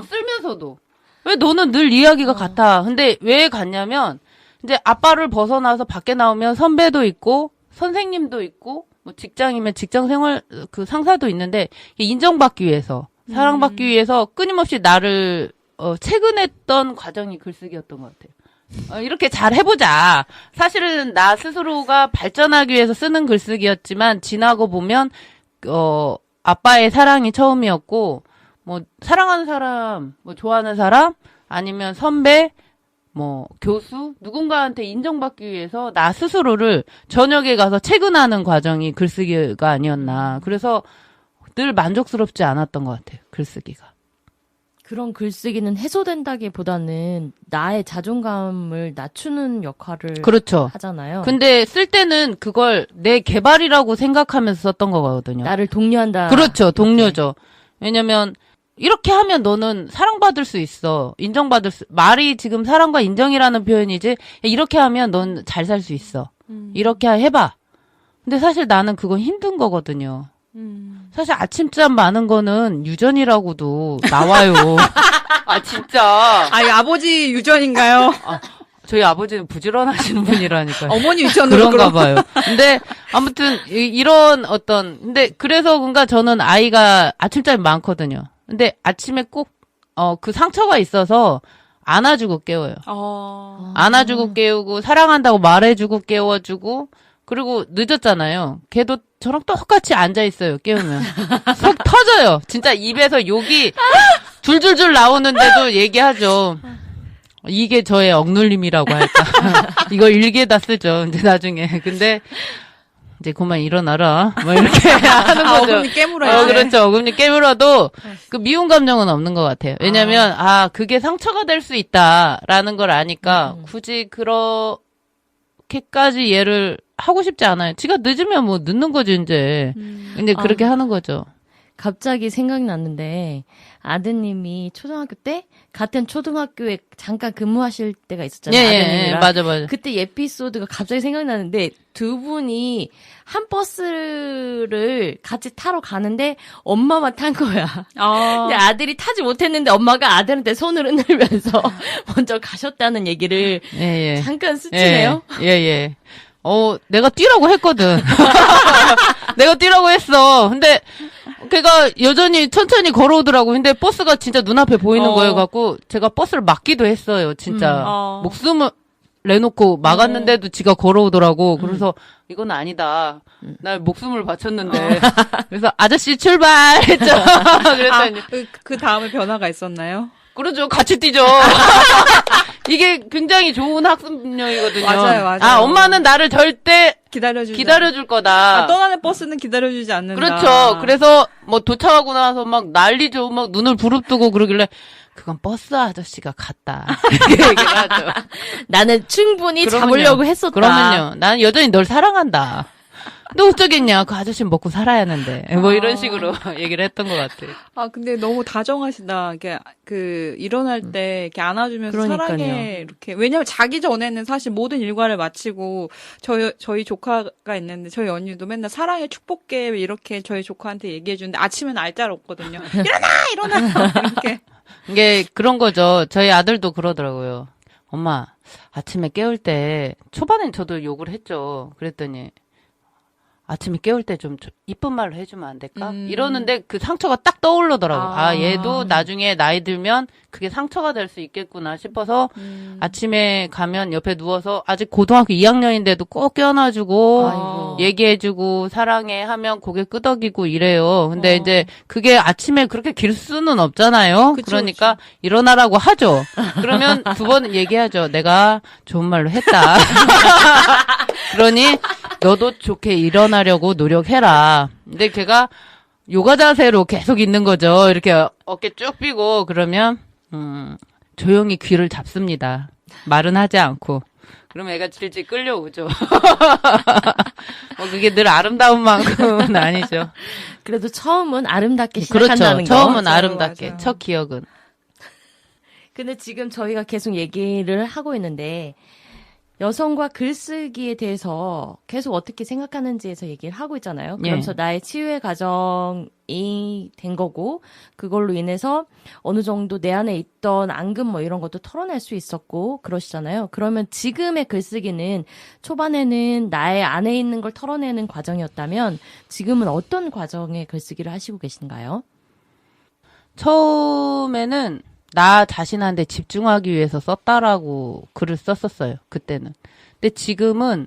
쓸면서도. 왜 너는 늘 이야기가 같아. 근데 왜 같냐면 이제 아빠를 벗어나서 밖에 나오면 선배도 있고 선생님도 있고 뭐 직장이면 직장 생활 그 상사도 있는데 인정받기 위해서 사랑받기 위해서 끊임없이 나를 채근했던 과정이 글쓰기였던 것 같아요. 이렇게 잘 해보자. 사실은 나 스스로가 발전하기 위해서 쓰는 글쓰기였지만 지나고 보면 아빠의 사랑이 처음이었고 뭐 사랑하는 사람, 뭐 좋아하는 사람 아니면 선배 뭐 교수 누군가한테 인정받기 위해서 나 스스로를 저녁에 가서 채근하는 과정이 글쓰기가 아니었나. 그래서 늘 만족스럽지 않았던 것 같아요. 글쓰기가. 그런 글쓰기는 해소된다기보다는 나의 자존감을 낮추는 역할을 그렇죠. 하잖아요. 근데 쓸 때는 그걸 내 개발이라고 생각하면서 썼던 거거든요. 나를 독려한다. 그렇죠. 동료죠. 왜냐면 이렇게 하면 너는 사랑받을 수 있어. 말이 지금 사랑과 인정이라는 표현이지. 이렇게 하면 넌 잘 살 수 있어. 이렇게 해봐. 근데 사실 나는 그건 힘든 거거든요. 사실 아침잠 많은 거는 유전이라고도 나와요. 아, 진짜. 아니, 아버지 유전인가요? 저희 아버지는 부지런하시는 분이라니까요. 어머니 유전으로 그런가 봐요. 근데 아무튼 이런 근데 그래서 그런가 저는 아이가 아침잠이 많거든요. 근데 아침에 꼭 그 상처가 있어서 안아주고 깨워요. 안아주고 깨우고 사랑한다고 말해주고 깨워주고 그리고 늦었잖아요. 걔도 저랑 똑같이 앉아 있어요. 깨우면 속 터져요. 진짜 입에서 욕이 줄줄줄 나오는데도 얘기하죠. 이게 저의 억눌림이라고 할까. 이거 일기에다 쓰죠. 이제 나중에. 근데 이제 그만 일어나라. 뭐 이렇게 하는 거죠. 어금니 깨물어요. 그렇죠. 어금니 깨물어도 그 미운 감정은 없는 것 같아요. 왜냐면 그게 상처가 될 수 있다라는 걸 아니까 굳이 그렇게까지 얘를 하고 싶지 않아요. 지가 늦으면 뭐 늦는 거지 이제. 근데 그렇게 하는 거죠. 갑자기 생각이 났는데 아드님이 초등학교 때 같은 초등학교에 잠깐 근무하실 때가 있었잖아요. 아드님이랑. 맞아. 그때 에피소드가 갑자기 생각나는데 두 분이 한 버스를 같이 타러 가는데 엄마만 탄 거야. 근데 아들이 타지 못했는데 엄마가 아들한테 손을 흔들면서 먼저 가셨다는 얘기를 잠깐 스치네요. 예. 내가 뛰라고 했거든. 내가 뛰라고 했어. 근데 걔가 여전히 천천히 걸어오더라고. 근데 버스가 진짜 눈앞에 보이는 거여 갖고 제가 버스를 막기도 했어요. 진짜 목숨을 내놓고 막았는데도 지가 걸어오더라고. 그래서 이건 아니다. 나 목숨을 바쳤는데. 그래서 아저씨 출발 했죠. 그랬더니 그 다음에 변화가 있었나요? 그러죠. 같이 뛰죠. 이게 굉장히 좋은 학습력이거든요. 맞아요. 엄마는 나를 절대 기다려줄 거다. 떠나는 버스는 기다려주지 않는다. 그렇죠. 그래서 뭐 도착하고 나서 막 난리죠. 막 눈을 부릅뜨고 그러길래 그건 버스 아저씨가 갔다. 이렇게 얘기를 하죠. 나는 충분히 잡으려고 했었다. 그러면요. 나는 여전히 널 사랑한다. 너 어쩌겠냐. 그 아저씨는 먹고 살아야 하는데. 뭐 이런 식으로 얘기를 했던 것 같아요. 근데 너무 다정하시다. 이렇게 일어날 때 이렇게 안아주면서 그러니까요. 사랑해. 이렇게. 왜냐면 자기 전에는 사실 모든 일과를 마치고 저희 조카가 있는데 저희 언니도 맨날 사랑해 축복해 이렇게 저희 조카한테 얘기해 주는데 아침에는 알짤 없거든요. 일어나! 이렇게. 이게 그런 거죠. 저희 아들도 그러더라고요. 엄마, 아침에 깨울 때 초반엔 저도 욕을 했죠. 그랬더니 아침에 깨울 때 좀 이쁜 말로 해주면 안 될까? 이러는데 그 상처가 딱 떠오르더라고요. 얘도 나중에 나이 들면 그게 상처가 될 수 있겠구나 싶어서 아침에 가면 옆에 누워서 아직 고등학교 2학년인데도 꼭 껴안아주고 얘기해주고 사랑해 하면 고개 끄덕이고 이래요. 근데 이제 그게 아침에 그렇게 길 수는 없잖아요. 그러니까 일어나라고 하죠. 그러면 두 번 얘기하죠. 내가 좋은 말로 했다. 그러니 너도 좋게 일어나려고 노력해라. 근데 걔가 요가 자세로 계속 있는 거죠. 이렇게 어깨 쭉 펴고 그러면 조용히 귀를 잡습니다. 말은 하지 않고. 그러면 애가 질질 끌려오죠. 그게 늘 아름다운 만큼은 아니죠. 그래도 처음은 아름답게 시작한다는 그렇죠. 거. 처음은 맞아요, 아름답게. 맞아요. 첫 기억은. 근데 지금 저희가 계속 얘기를 하고 있는데 여성과 글쓰기에 대해서 계속 어떻게 생각하는지에서 얘기를 하고 있잖아요. 그러면서 나의 치유의 과정이 된 거고 그걸로 인해서 어느 정도 내 안에 있던 앙금 뭐 이런 것도 털어낼 수 있었고 그러시잖아요. 그러면 지금의 글쓰기는 초반에는 나의 안에 있는 걸 털어내는 과정이었다면 지금은 어떤 과정의 글쓰기를 하시고 계신가요? 처음에는 나 자신한테 집중하기 위해서 썼다라고 글을 썼었어요. 그때는. 근데 지금은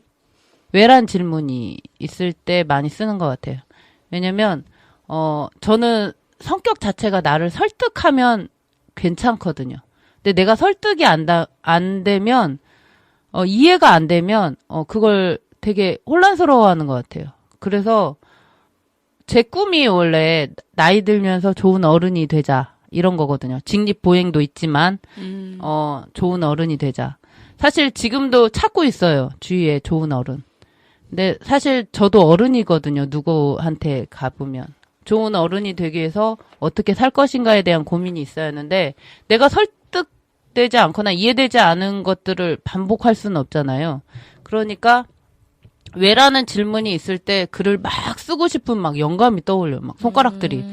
왜란 질문이 있을 때 많이 쓰는 것 같아요. 왜냐면 저는 성격 자체가 나를 설득하면 괜찮거든요. 근데 내가 설득이 안 되면 이해가 안 되면 그걸 되게 혼란스러워하는 것 같아요. 그래서 제 꿈이 원래 나이 들면서 좋은 어른이 되자. 이런 거거든요. 직립보행도 있지만, 좋은 어른이 되자. 사실 지금도 찾고 있어요. 주위에 좋은 어른. 근데 사실 저도 어른이거든요. 누구한테 가보면. 좋은 어른이 되기 위해서 어떻게 살 것인가에 대한 고민이 있어야 하는데, 내가 설득되지 않거나 이해되지 않은 것들을 반복할 수는 없잖아요. 그러니까, 왜라는 질문이 있을 때 글을 막 쓰고 싶은 막 영감이 떠올려요. 막 손가락들이.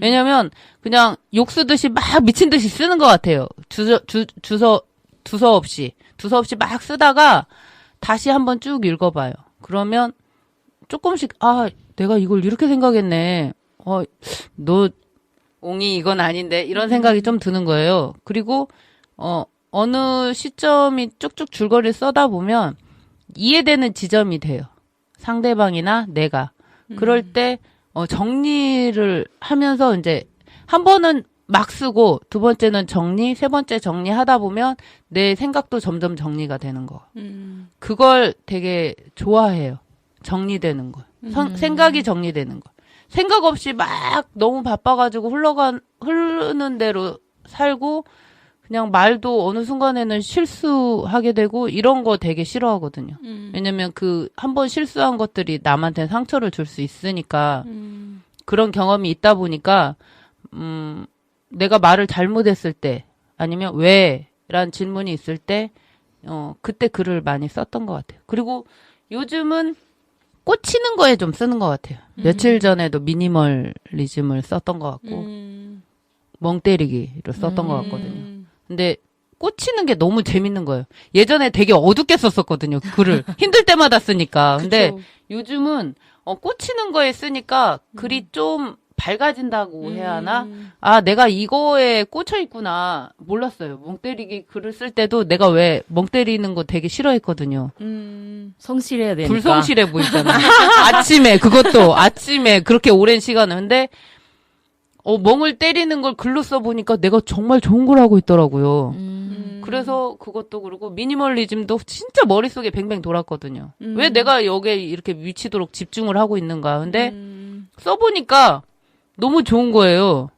왜냐면 그냥 욕 쓰듯이 막 미친 듯이 쓰는 것 같아요. 두서 없이 막 쓰다가 다시 한번 쭉 읽어봐요. 그러면 조금씩 내가 이걸 이렇게 생각했네. 너 옹이 이건 아닌데 이런 생각이 좀 드는 거예요. 그리고 어느 시점이 쭉쭉 줄거리를 써다 보면 이해되는 지점이 돼요. 상대방이나 내가. 그럴 때 정리를 하면서 이제 한 번은 막 쓰고 두 번째는 정리, 세 번째 정리하다 보면 내 생각도 점점 정리가 되는 거. 그걸 되게 좋아해요. 정리되는 거. 생각이 정리되는 거. 생각 없이 막 너무 바빠가지고 흐르는 대로 살고 그냥 말도 어느 순간에는 실수하게 되고 이런 거 되게 싫어하거든요. 왜냐면 그 한 번 실수한 것들이 남한테 상처를 줄 수 있으니까 그런 경험이 있다 보니까 내가 말을 잘못했을 때 아니면 왜란 질문이 있을 때 그때 글을 많이 썼던 것 같아요. 그리고 요즘은 꽂히는 거에 좀 쓰는 것 같아요. 며칠 전에도 미니멀리즘을 썼던 것 같고 멍 때리기를 썼던 것 같거든요. 근데 꽂히는 게 너무 재밌는 거예요. 예전에 되게 어둡게 썼었거든요. 글을. 힘들 때마다 쓰니까. 근데 그쵸. 요즘은 꽂히는 거에 쓰니까 글이 좀 밝아진다고 해야 하나? 내가 이거에 꽂혀 있구나. 몰랐어요. 멍 때리기 글을 쓸 때도 내가 왜 멍 때리는 거 되게 싫어했거든요. 성실해야 되니까. 불성실해 보이잖아. 아침에 그렇게 오랜 시간을. 근데 멍을 때리는 걸 글로 써보니까 내가 정말 좋은 걸 하고 있더라고요. 그래서 그것도 그렇고 미니멀리즘도 진짜 머릿속에 뱅뱅 돌았거든요. 왜 내가 여기에 이렇게 미치도록 집중을 하고 있는가. 근데 써보니까 너무 좋은 거예요.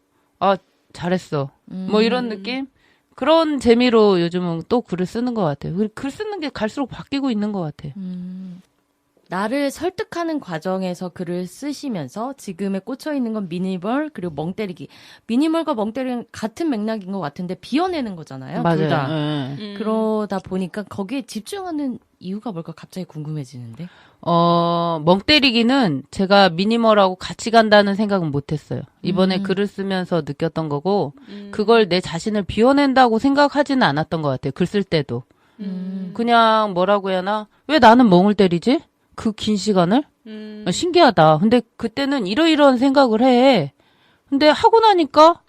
잘했어. 뭐 이런 느낌? 그런 재미로 요즘은 또 글을 쓰는 것 같아요. 글 쓰는 게 갈수록 바뀌고 있는 것 같아요. 나를 설득하는 과정에서 글을 쓰시면서 지금에 꽂혀 있는 건 미니멀 그리고 멍 때리기. 미니멀과 멍 때리기 같은 맥락인 것 같은데 비워내는 거잖아요. 맞아요. 둘 다. 네. 그러다 보니까 거기에 집중하는 이유가 뭘까 갑자기 궁금해지는데. 멍 때리기는 제가 미니멀하고 같이 간다는 생각은 못 했어요. 이번에 글을 쓰면서 느꼈던 거고, 그걸 내 자신을 비워낸다고 생각하지는 않았던 것 같아요. 글 쓸 때도. 그냥 뭐라고 해야 하나? 왜 나는 멍을 때리지? 그 긴 시간을? 신기하다. 근데 그때는 이러이러한 생각을 해. 근데 하고 나니까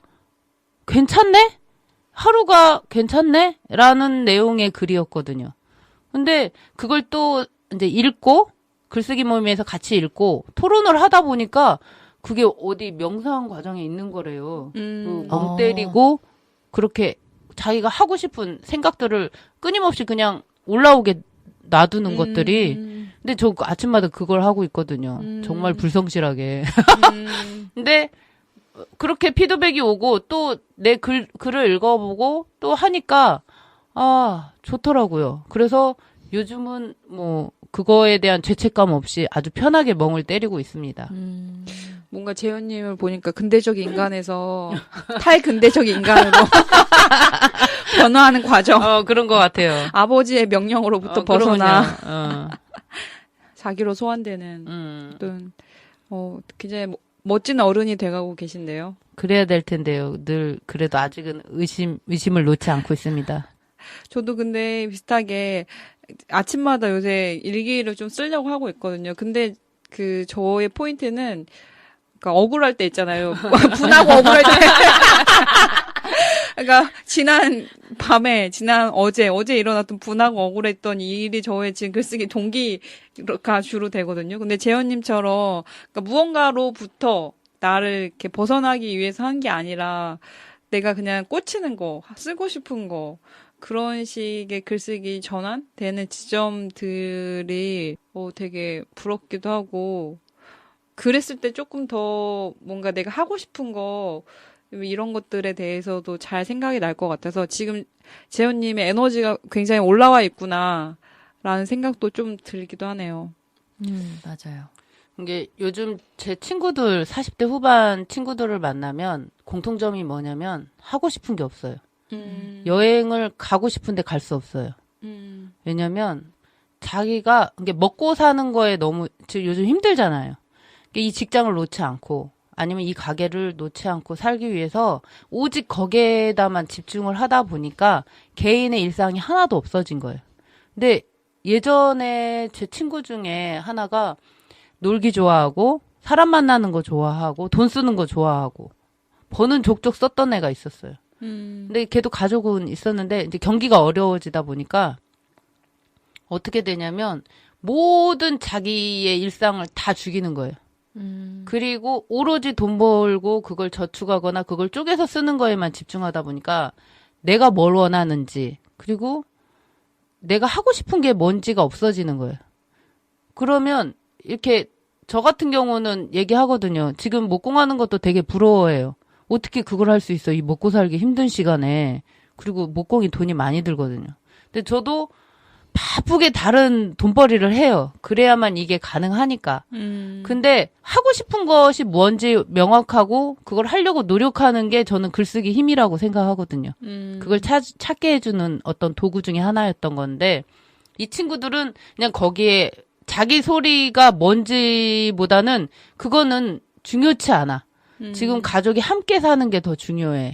괜찮네? 하루가 괜찮네? 라는 내용의 글이었거든요. 근데 그걸 또 이제 읽고 글쓰기 모임에서 같이 읽고 토론을 하다 보니까 그게 어디 명상 과정에 있는 거래요. 그 멍 때리고 그렇게 자기가 하고 싶은 생각들을 끊임없이 그냥 올라오게 놔두는 것들이. 근데 저 아침마다 그걸 하고 있거든요. 정말 불성실하게. 근데 그렇게 피드백이 오고 또 내 글을 읽어보고 또 하니까 좋더라고요. 그래서 요즘은 뭐 그거에 대한 죄책감 없이 아주 편하게 멍을 때리고 있습니다. 뭔가 재현님을 보니까 근대적 인간에서 탈근대적 인간으로 변화하는 과정. 그런 것 같아요. 아버지의 명령으로부터 벗어나 그러군요. 자기로 소환되는 어떤 굉장히 멋진 어른이 돼가고 계신데요. 그래야 될 텐데요. 늘 그래도 아직은 의심을 놓지 않고 있습니다. 저도 근데 비슷하게 아침마다 요새 일기를 좀 쓰려고 하고 있거든요. 근데 그 저의 포인트는 그러니까 억울할 때 있잖아요. 분하고 억울할 때. 그러니까 지난 어제 일어났던 분하고 억울했던 이 일이 저의 지금 글쓰기 동기가 주로 되거든요. 근데 재현님처럼 그러니까 무언가로부터 나를 이렇게 벗어나기 위해서 한 게 아니라 내가 그냥 꽂히는 거, 쓰고 싶은 거 그런 식의 글쓰기 전환되는 지점들이 되게 부럽기도 하고 그랬을 때 조금 더 뭔가 내가 하고 싶은 거 이런 것들에 대해서도 잘 생각이 날 것 같아서 지금 재현님의 에너지가 굉장히 올라와 있구나라는 생각도 좀 들기도 하네요. 맞아요. 이게 요즘 제 친구들 40대 후반 친구들을 만나면 공통점이 뭐냐면 하고 싶은 게 없어요. 여행을 가고 싶은데 갈 수 없어요. 왜냐면 자기가 이게 먹고 사는 거에 너무 지금 요즘 힘들잖아요. 이 직장을 놓지 않고 아니면 이 가게를 놓지 않고 살기 위해서 오직 거기에다만 집중을 하다 보니까 개인의 일상이 하나도 없어진 거예요. 근데 예전에 제 친구 중에 하나가 놀기 좋아하고 사람 만나는 거 좋아하고 돈 쓰는 거 좋아하고 버는 족족 썼던 애가 있었어요. 근데 걔도 가족은 있었는데 이제 경기가 어려워지다 보니까 어떻게 되냐면 모든 자기의 일상을 다 죽이는 거예요. 그리고 오로지 돈 벌고 그걸 저축하거나 그걸 쪼개서 쓰는 거에만 집중하다 보니까 내가 뭘 원하는지 그리고 내가 하고 싶은 게 뭔지가 없어지는 거예요. 그러면 이렇게 저 같은 경우는 얘기하거든요. 지금 목공하는 것도 되게 부러워해요. 어떻게 그걸 할 수 있어? 이 먹고 살기 힘든 시간에. 그리고 목공이 돈이 많이 들거든요. 근데 저도 바쁘게 다른 돈벌이를 해요. 그래야만 이게 가능하니까. 근데 하고 싶은 것이 뭔지 명확하고 그걸 하려고 노력하는 게 저는 글쓰기 힘이라고 생각하거든요. 그걸 찾게 해주는 어떤 도구 중에 하나였던 건데 이 친구들은 그냥 거기에 자기 소리가 뭔지보다는 그거는 중요치 않아. 지금 가족이 함께 사는 게 더 중요해.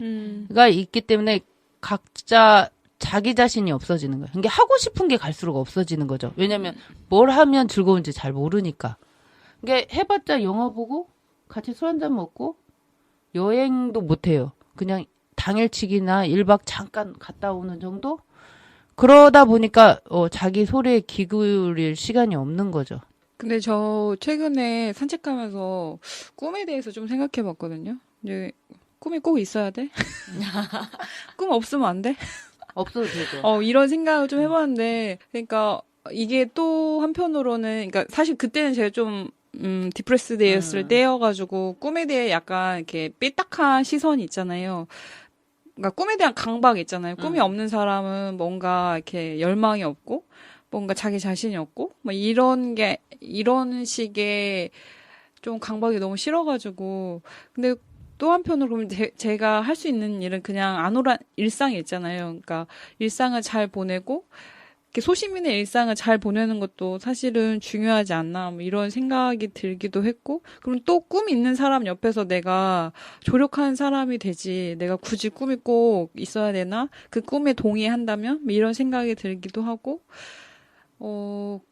가 있기 때문에 각자 자기 자신이 없어지는 거예요. 이게 하고 싶은 게 갈수록 없어지는 거죠. 왜냐면 뭘 하면 즐거운지 잘 모르니까. 이게 해봤자 영화 보고 같이 술 한잔 먹고 여행도 못 해요. 그냥 당일치기나 1박 잠깐 갔다 오는 정도? 그러다 보니까 자기 소리에 기울일 시간이 없는 거죠. 근데 저 최근에 산책하면서 꿈에 대해서 좀 생각해 봤거든요. 이제 꿈이 꼭 있어야 돼? 꿈 없으면 안 돼? 없어도 되죠. 이런 생각을 좀 해봤는데, 그러니까 이게 또 한편으로는, 그러니까 사실 그때는 제가 좀 디프레스 되었을 때여가지고 꿈에 대해 약간 이렇게 삐딱한 시선이 있잖아요. 그러니까 꿈에 대한 강박이 있잖아요. 꿈이 없는 사람은 뭔가 이렇게 열망이 없고, 뭔가 자기 자신이 없고, 뭐 이런 식의 좀 강박이 너무 싫어가지고, 근데 또 한편으로 보면 제가 할 수 있는 일은 그냥 안오란 일상이 있잖아요. 그러니까 일상을 잘 보내고 이렇게 소시민의 일상을 잘 보내는 것도 사실은 중요하지 않나 뭐 이런 생각이 들기도 했고 그럼 또 꿈이 있는 사람 옆에서 내가 조력하는 사람이 되지 내가 굳이 꿈이 꼭 있어야 되나? 그 꿈에 동의한다면? 뭐 이런 생각이 들기도 하고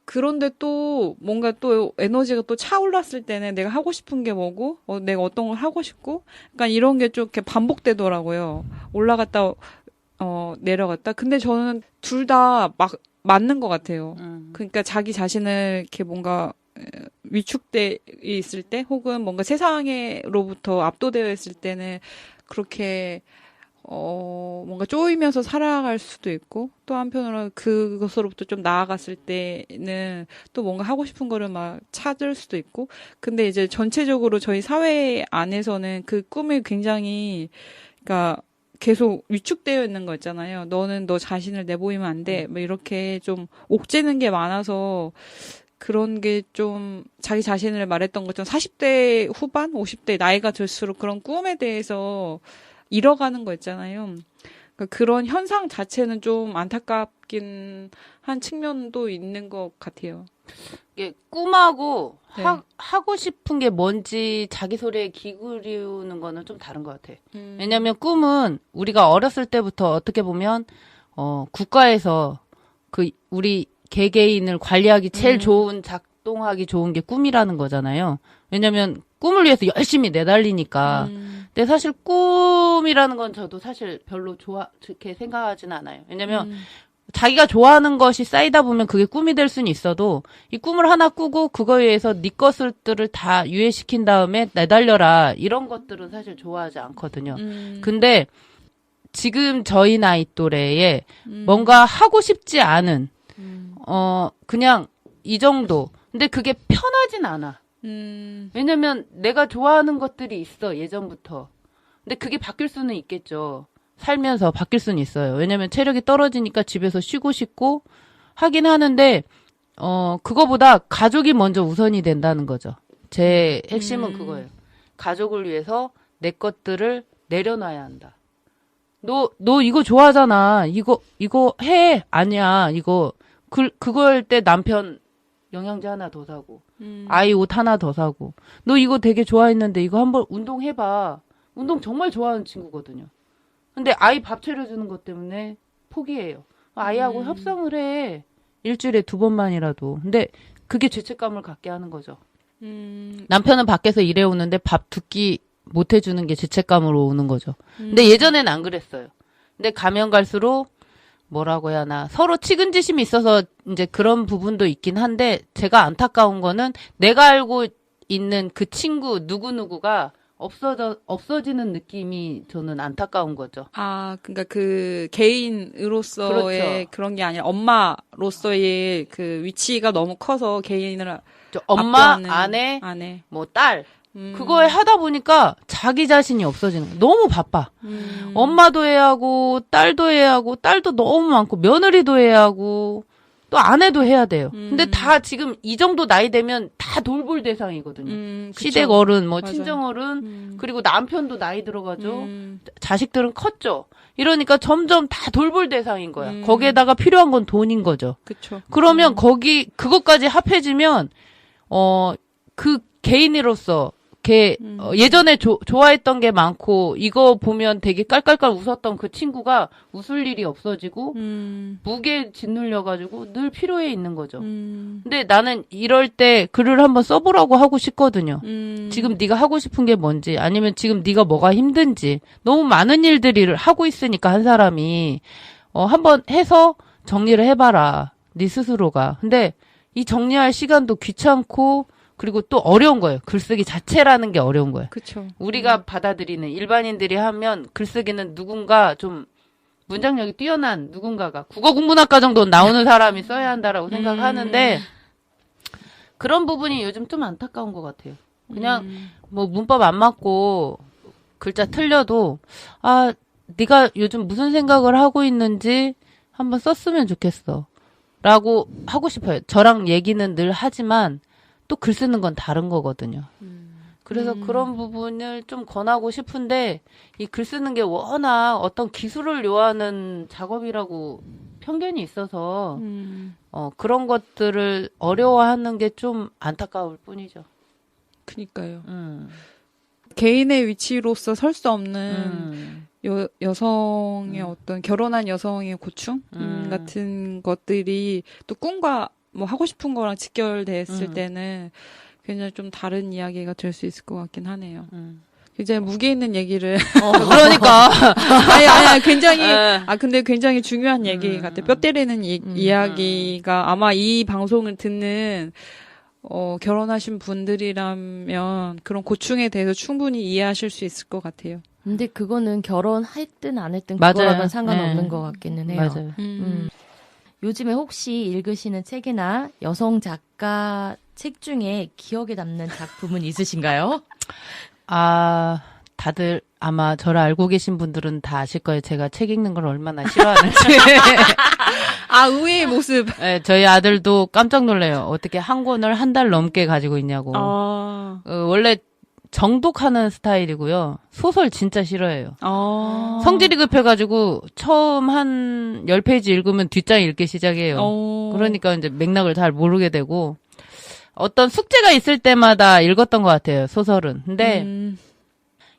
그런데 또 뭔가 또 에너지가 또 차올랐을 때는 내가 하고 싶은 게 뭐고, 내가 어떤 걸 하고 싶고, 약간 이런 게 좀 이렇게 반복되더라고요. 올라갔다, 내려갔다. 근데 저는 둘 다 맞는 것 같아요. 그러니까 자기 자신을 이렇게 뭔가 위축돼 있을 때, 혹은 뭔가 세상으로부터 압도되어 있을 때는 그렇게 뭔가 쪼이면서 살아갈 수도 있고, 또 한편으로는 그것으로부터 좀 나아갔을 때는 또 뭔가 하고 싶은 거를 막 찾을 수도 있고, 근데 이제 전체적으로 저희 사회 안에서는 그 꿈이 굉장히, 그러니까 계속 위축되어 있는 거 있잖아요. 너는 너 자신을 내보이면 안 돼. 뭐 이렇게 좀 옥죄는 게 많아서, 그런 게 좀 자기 자신을 말했던 것처럼 40대 후반, 50대 나이가 들수록 그런 꿈에 대해서 잃어가는 거 있잖아요. 그러니까 그런 현상 자체는 좀 안타깝긴 한 측면도 있는 것 같아요. 이게 꿈하고 네. 하고 싶은 게 뭔지 자기 소리에 기울이는 거는 좀 다른 것 같아. 왜냐면 꿈은 우리가 어렸을 때부터 어떻게 보면 국가에서 우리 개개인을 관리하기 제일 좋은 작동하기 좋은 게 꿈이라는 거잖아요. 왜냐면 꿈을 위해서 열심히 내달리니까. 근데 사실 꿈이라는 건 저도 사실 별로 좋게 생각하지는 않아요. 왜냐면 자기가 좋아하는 것이 쌓이다 보면 그게 꿈이 될 수는 있어도 이 꿈을 하나 꾸고 그거에 의해서 네 것들을 다 유예시킨 다음에 내달려라 이런 것들은 사실 좋아하지 않거든요. 근데 지금 저희 나이 또래에 뭔가 하고 싶지 않은 그냥 이 정도. 근데 그게 편하진 않아. 왜냐면 내가 좋아하는 것들이 있어, 예전부터. 근데 그게 바뀔 수는 있겠죠. 살면서 바뀔 수는 있어요. 왜냐면 체력이 떨어지니까 집에서 쉬고 싶고 하긴 하는데, 그거보다 가족이 먼저 우선이 된다는 거죠. 제 핵심은 그거예요. 가족을 위해서 내 것들을 내려놔야 한다. 너 이거 좋아하잖아. 이거 해. 아니야. 그거 할 때 남편 영양제 하나 더 사고, 아이 옷 하나 더 사고, 너 이거 되게 좋아했는데 이거 한번 운동해봐. 운동 정말 좋아하는 친구거든요. 근데 아이 밥 차려주는 것 때문에 포기해요. 아이하고 협상을 해. 일주일에 2번만이라도. 근데 그게 죄책감을 갖게 하는 거죠. 남편은 밖에서 일해오는데 밥 2끼 못 해주는 게 죄책감으로 오는 거죠. 근데 예전엔 안 그랬어요. 근데 가면 갈수록 뭐라고 해야 하나, 서로 측은지심이 있어서 이제 그런 부분도 있긴 한데, 제가 안타까운 거는 내가 알고 있는 그 친구 누구누구가 없어지는 느낌이 저는 안타까운 거죠. 아, 그러니까 그 개인으로서의 그렇죠. 그런 게 아니라 엄마로서의 그 위치가 너무 커서 개인을 엄마, 압도하는 아내, 뭐 딸, 그거에 하다 보니까 자기 자신이 없어지는 거예요. 너무 바빠. 엄마도 해야 하고, 딸도 해야 하고, 딸도 너무 많고, 며느리도 해야 하고, 또 아내도 해야 돼요. 근데 다 지금 이 정도 나이 되면 다 돌볼 대상이거든요. 시댁 어른, 뭐 맞아요. 친정 어른, 그리고 남편도 나이 들어가죠. 자식들은 컸죠. 이러니까 점점 다 돌볼 대상인 거야. 거기에다가 필요한 건 돈인 거죠. 그쵸. 그러면 그것까지 합해지면, 그 개인으로서, 예전에 좋아했던 게 많고, 이거 보면 되게 깔깔깔 웃었던 그 친구가 웃을 일이 없어지고, 무게 짓눌려가지고 늘 피로해 있는 거죠. 근데 나는 이럴 때 글을 한번 써보라고 하고 싶거든요. 지금 네가 하고 싶은 게 뭔지, 아니면 지금 네가 뭐가 힘든지, 너무 많은 일들을 하고 있으니까 한 사람이, 한번 해서 정리를 해봐라. 네 스스로가. 근데 이 정리할 시간도 귀찮고, 그리고 또 어려운 거예요. 글쓰기 자체라는 게 어려운 거예요. 그쵸. 우리가 받아들이는 일반인들이 하면 글쓰기는 누군가 좀 문장력이 뛰어난 누군가가 국어국문학과 정도 나오는 사람이 써야 한다라고 생각하는데 그런 부분이 요즘 좀 안타까운 것 같아요. 그냥 뭐 문법 안 맞고 글자 틀려도 네가 요즘 무슨 생각을 하고 있는지 한번 썼으면 좋겠어. 라고 하고 싶어요. 저랑 얘기는 늘 하지만 또 글 쓰는 건 다른 거거든요. 그래서 그런 부분을 좀 권하고 싶은데 이 글 쓰는 게 워낙 어떤 기술을 요하는 작업이라고 편견이 있어서 그런 것들을 어려워하는 게 좀 안타까울 뿐이죠. 그니까요. 개인의 위치로서 설 수 없는 여성의 어떤 결혼한 여성의 고충 같은 것들이 또 꿈과 뭐 하고 싶은 거랑 직결됐을 때는 굉장히 좀 다른 이야기가 될 수 있을 것 같긴 하네요. 굉장히 무게 있는 얘기를. 그러니까. 아니, 굉장히, 근데 굉장히 중요한 얘기 같아요. 뼈 때리는 이야기가 아마 이 방송을 듣는, 결혼하신 분들이라면 그런 고충에 대해서 충분히 이해하실 수 있을 것 같아요. 근데 그거는 결혼했든 안 했든 맞아요. 그거랑은 상관없는 네. 것 같기는 해요. 맞아요. 요즘에 혹시 읽으시는 책이나 여성 작가 책 중에 기억에 남는 작품은 있으신가요? 다들 아마 저를 알고 계신 분들은 다 아실 거예요. 제가 책 읽는 걸 얼마나 싫어하는지. 아, 의외의 모습. 네, 저희 아들도 깜짝 놀래요. 어떻게 한 권을 한 달 넘게 가지고 있냐고. 원래 정독하는 스타일이고요. 소설 진짜 싫어해요. 성질이 급해가지고 처음 한 10페이지 읽으면 뒷장 읽기 시작해요. 그러니까 이제 맥락을 잘 모르게 되고 어떤 숙제가 있을 때마다 읽었던 것 같아요. 소설은. 근데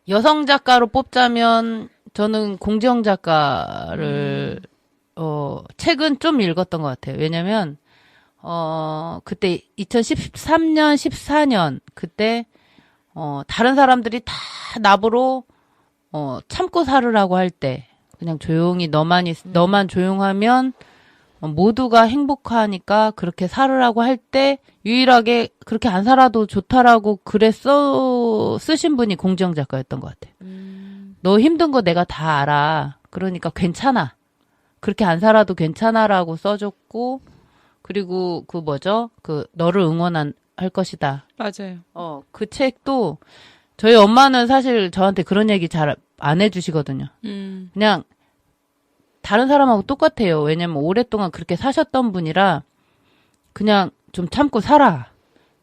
여성 작가로 뽑자면 저는 공지영 작가를 책은 좀 읽었던 것 같아요. 왜냐면 그때 2013년, 14년 그때 다른 사람들이 다 나보러 참고 살으라고 할 때 그냥 조용히 너만 조용하면 모두가 행복하니까 그렇게 살으라고 할 때 유일하게 그렇게 안 살아도 좋다라고 글에 쓰신 분이 공지영 작가였던 것 같아요. 너 힘든 거 내가 다 알아. 그러니까 괜찮아. 그렇게 안 살아도 괜찮아라고 써줬고 그리고 너를 할 것이다. 맞아요. 그 책도 저희 엄마는 사실 저한테 그런 얘기 잘 안 해주시거든요. 그냥 다른 사람하고 똑같아요. 왜냐면 오랫동안 그렇게 사셨던 분이라 그냥 좀 참고 살아.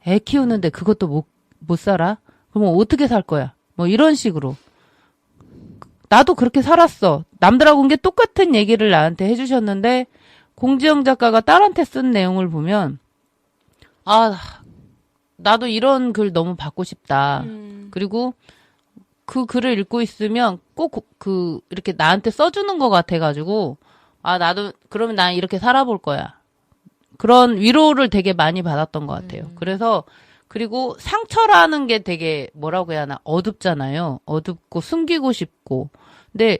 애 키우는데 그것도 못 살아? 그러면 어떻게 살 거야? 뭐 이런 식으로. 나도 그렇게 살았어. 남들하고 온 게 똑같은 얘기를 나한테 해주셨는데 공지영 작가가 딸한테 쓴 내용을 보면 나도 이런 글 너무 받고 싶다. 그리고 그 글을 읽고 있으면 꼭 이렇게 나한테 써주는 것 같아가지고 나도 그러면 난 이렇게 살아볼 거야. 그런 위로를 되게 많이 받았던 것 같아요. 그리고 상처라는 게 되게 뭐라고 해야 하나 어둡잖아요. 어둡고 숨기고 싶고. 근데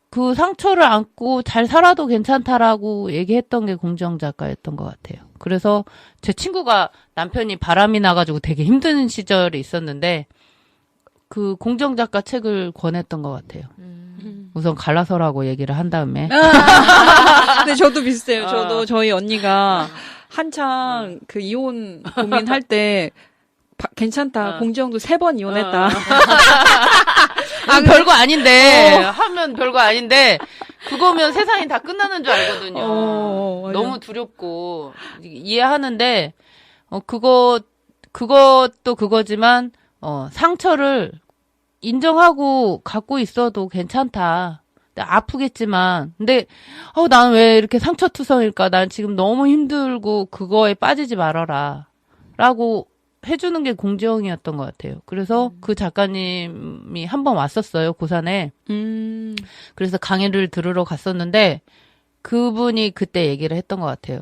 그 상처를 안고 잘 살아도 괜찮다라고 얘기했던 게 공지영 작가였던 것 같아요. 그래서 제 친구가 남편이 바람이 나가지고 되게 힘든 시절이 있었는데 그 공지영 작가 책을 권했던 것 같아요. 우선 갈라서라고 얘기를 한 다음에. 근데 저도 비슷해요. 저도 저희 언니가 한창 그 이혼 고민할 때 괜찮다. 공지영도 3번 이혼했다. 별거 아닌데 하면 별거 아닌데 그거면 세상이 다 끝나는 줄 알거든요. 너무 두렵고 이해하는데 그것도 그거지만 상처를 인정하고 갖고 있어도 괜찮다. 아프겠지만 근데 나는 왜 이렇게 상처투성일까? 난 지금 너무 힘들고 그거에 빠지지 말아라 라고 해주는 게 공지영이었던 것 같아요. 그래서 그 작가님이 한 번 왔었어요, 고산에. 그래서 강의를 들으러 갔었는데 그분이 그때 얘기를 했던 것 같아요.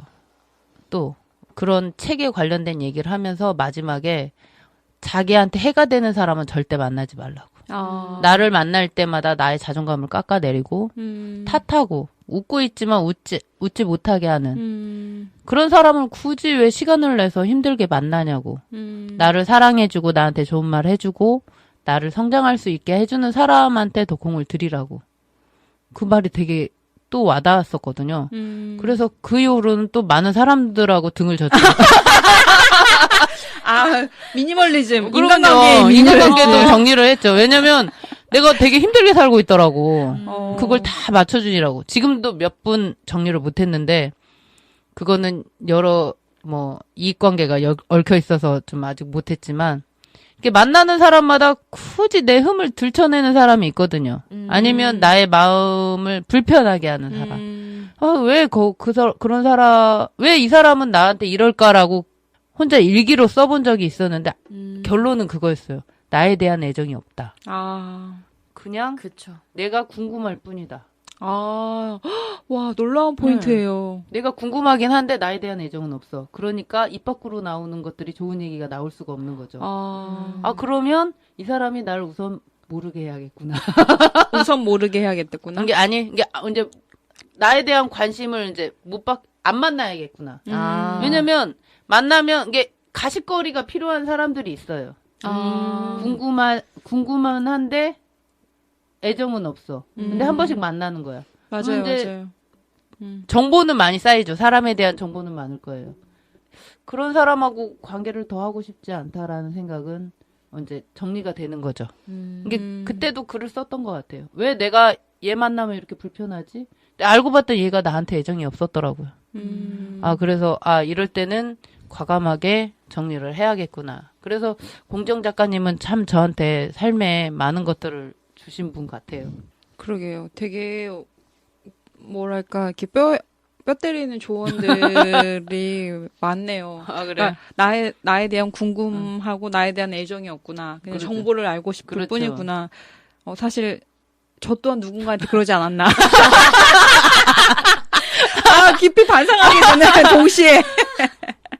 또 그런 책에 관련된 얘기를 하면서 마지막에 자기한테 해가 되는 사람은 절대 만나지 말라고. 나를 만날 때마다 나의 자존감을 깎아내리고 탓하고 웃고 있지만 웃지 못하게 하는 그런 사람을 굳이 왜 시간을 내서 힘들게 만나냐고. 나를 사랑해주고 나한테 좋은 말 해주고 나를 성장할 수 있게 해주는 사람한테 더 공을 들이라고. 그 말이 되게 또 와닿았었거든요. 그래서 그 이후로는 또 많은 사람들하고 등을 졌죠. 미니멀리즘. 인간관계도 정리를 했죠. 왜냐면 내가 되게 힘들게 살고 있더라고. 그걸 다 맞춰주니라고. 지금도 몇 분 정리를 못했는데 그거는 여러 이익관계가 얽혀 있어서 좀 아직 못했지만 이렇게 만나는 사람마다 굳이 내 흠을 들춰내는 사람이 있거든요. 아니면 나의 마음을 불편하게 하는 사람. 왜 그런 사람 왜 이 사람은 나한테 이럴까라고 혼자 일기로 써본 적이 있었는데 결론은 그거였어요. 나에 대한 애정이 없다. 그냥 그쵸. 내가 궁금할 뿐이다. 와, 놀라운 포인트예요. 내가 궁금하긴 한데 나에 대한 애정은 없어. 그러니까 입 밖으로 나오는 것들이 좋은 얘기가 나올 수가 없는 거죠. 그러면 이 사람이 나를 우선 모르게 해야겠구나. 우선 모르게 해야겠구나. 이게 이제 나에 대한 관심을 이제 안 만나야겠구나. 왜냐면 만나면 이게 가십거리가 필요한 사람들이 있어요. 궁금만 한데 애정은 없어. 근데 한 번씩 만나는 거야. 맞아요. 정보는 많이 쌓이죠. 사람에 대한 정보는 많을 거예요. 그런 사람하고 관계를 더 하고 싶지 않다라는 생각은 이제 정리가 되는 거죠. 음. 이게 그때도 글을 썼던 것 같아요. 왜 내가 얘 만나면 이렇게 불편하지? 근데 알고 봤더니 얘가 나한테 애정이 없었더라고요. 그래서 이럴 때는 과감하게 정리를 해야겠구나. 그래서 공정 작가님은 참 저한테 삶에 많은 것들을 주신 분 같아요. 그러게요. 되게 뭐랄까 이렇게 뼈 때리는 조언들이 많네요. 그래요? 그러니까 나에 대한 궁금하고 나에 대한 애정이 없구나. 그냥 그렇죠. 정보를 알고 싶을 그렇죠. 뿐이구나. 사실 저 또한 누군가한테 그러지 않았나. 깊이 반성하게 되는 동시에.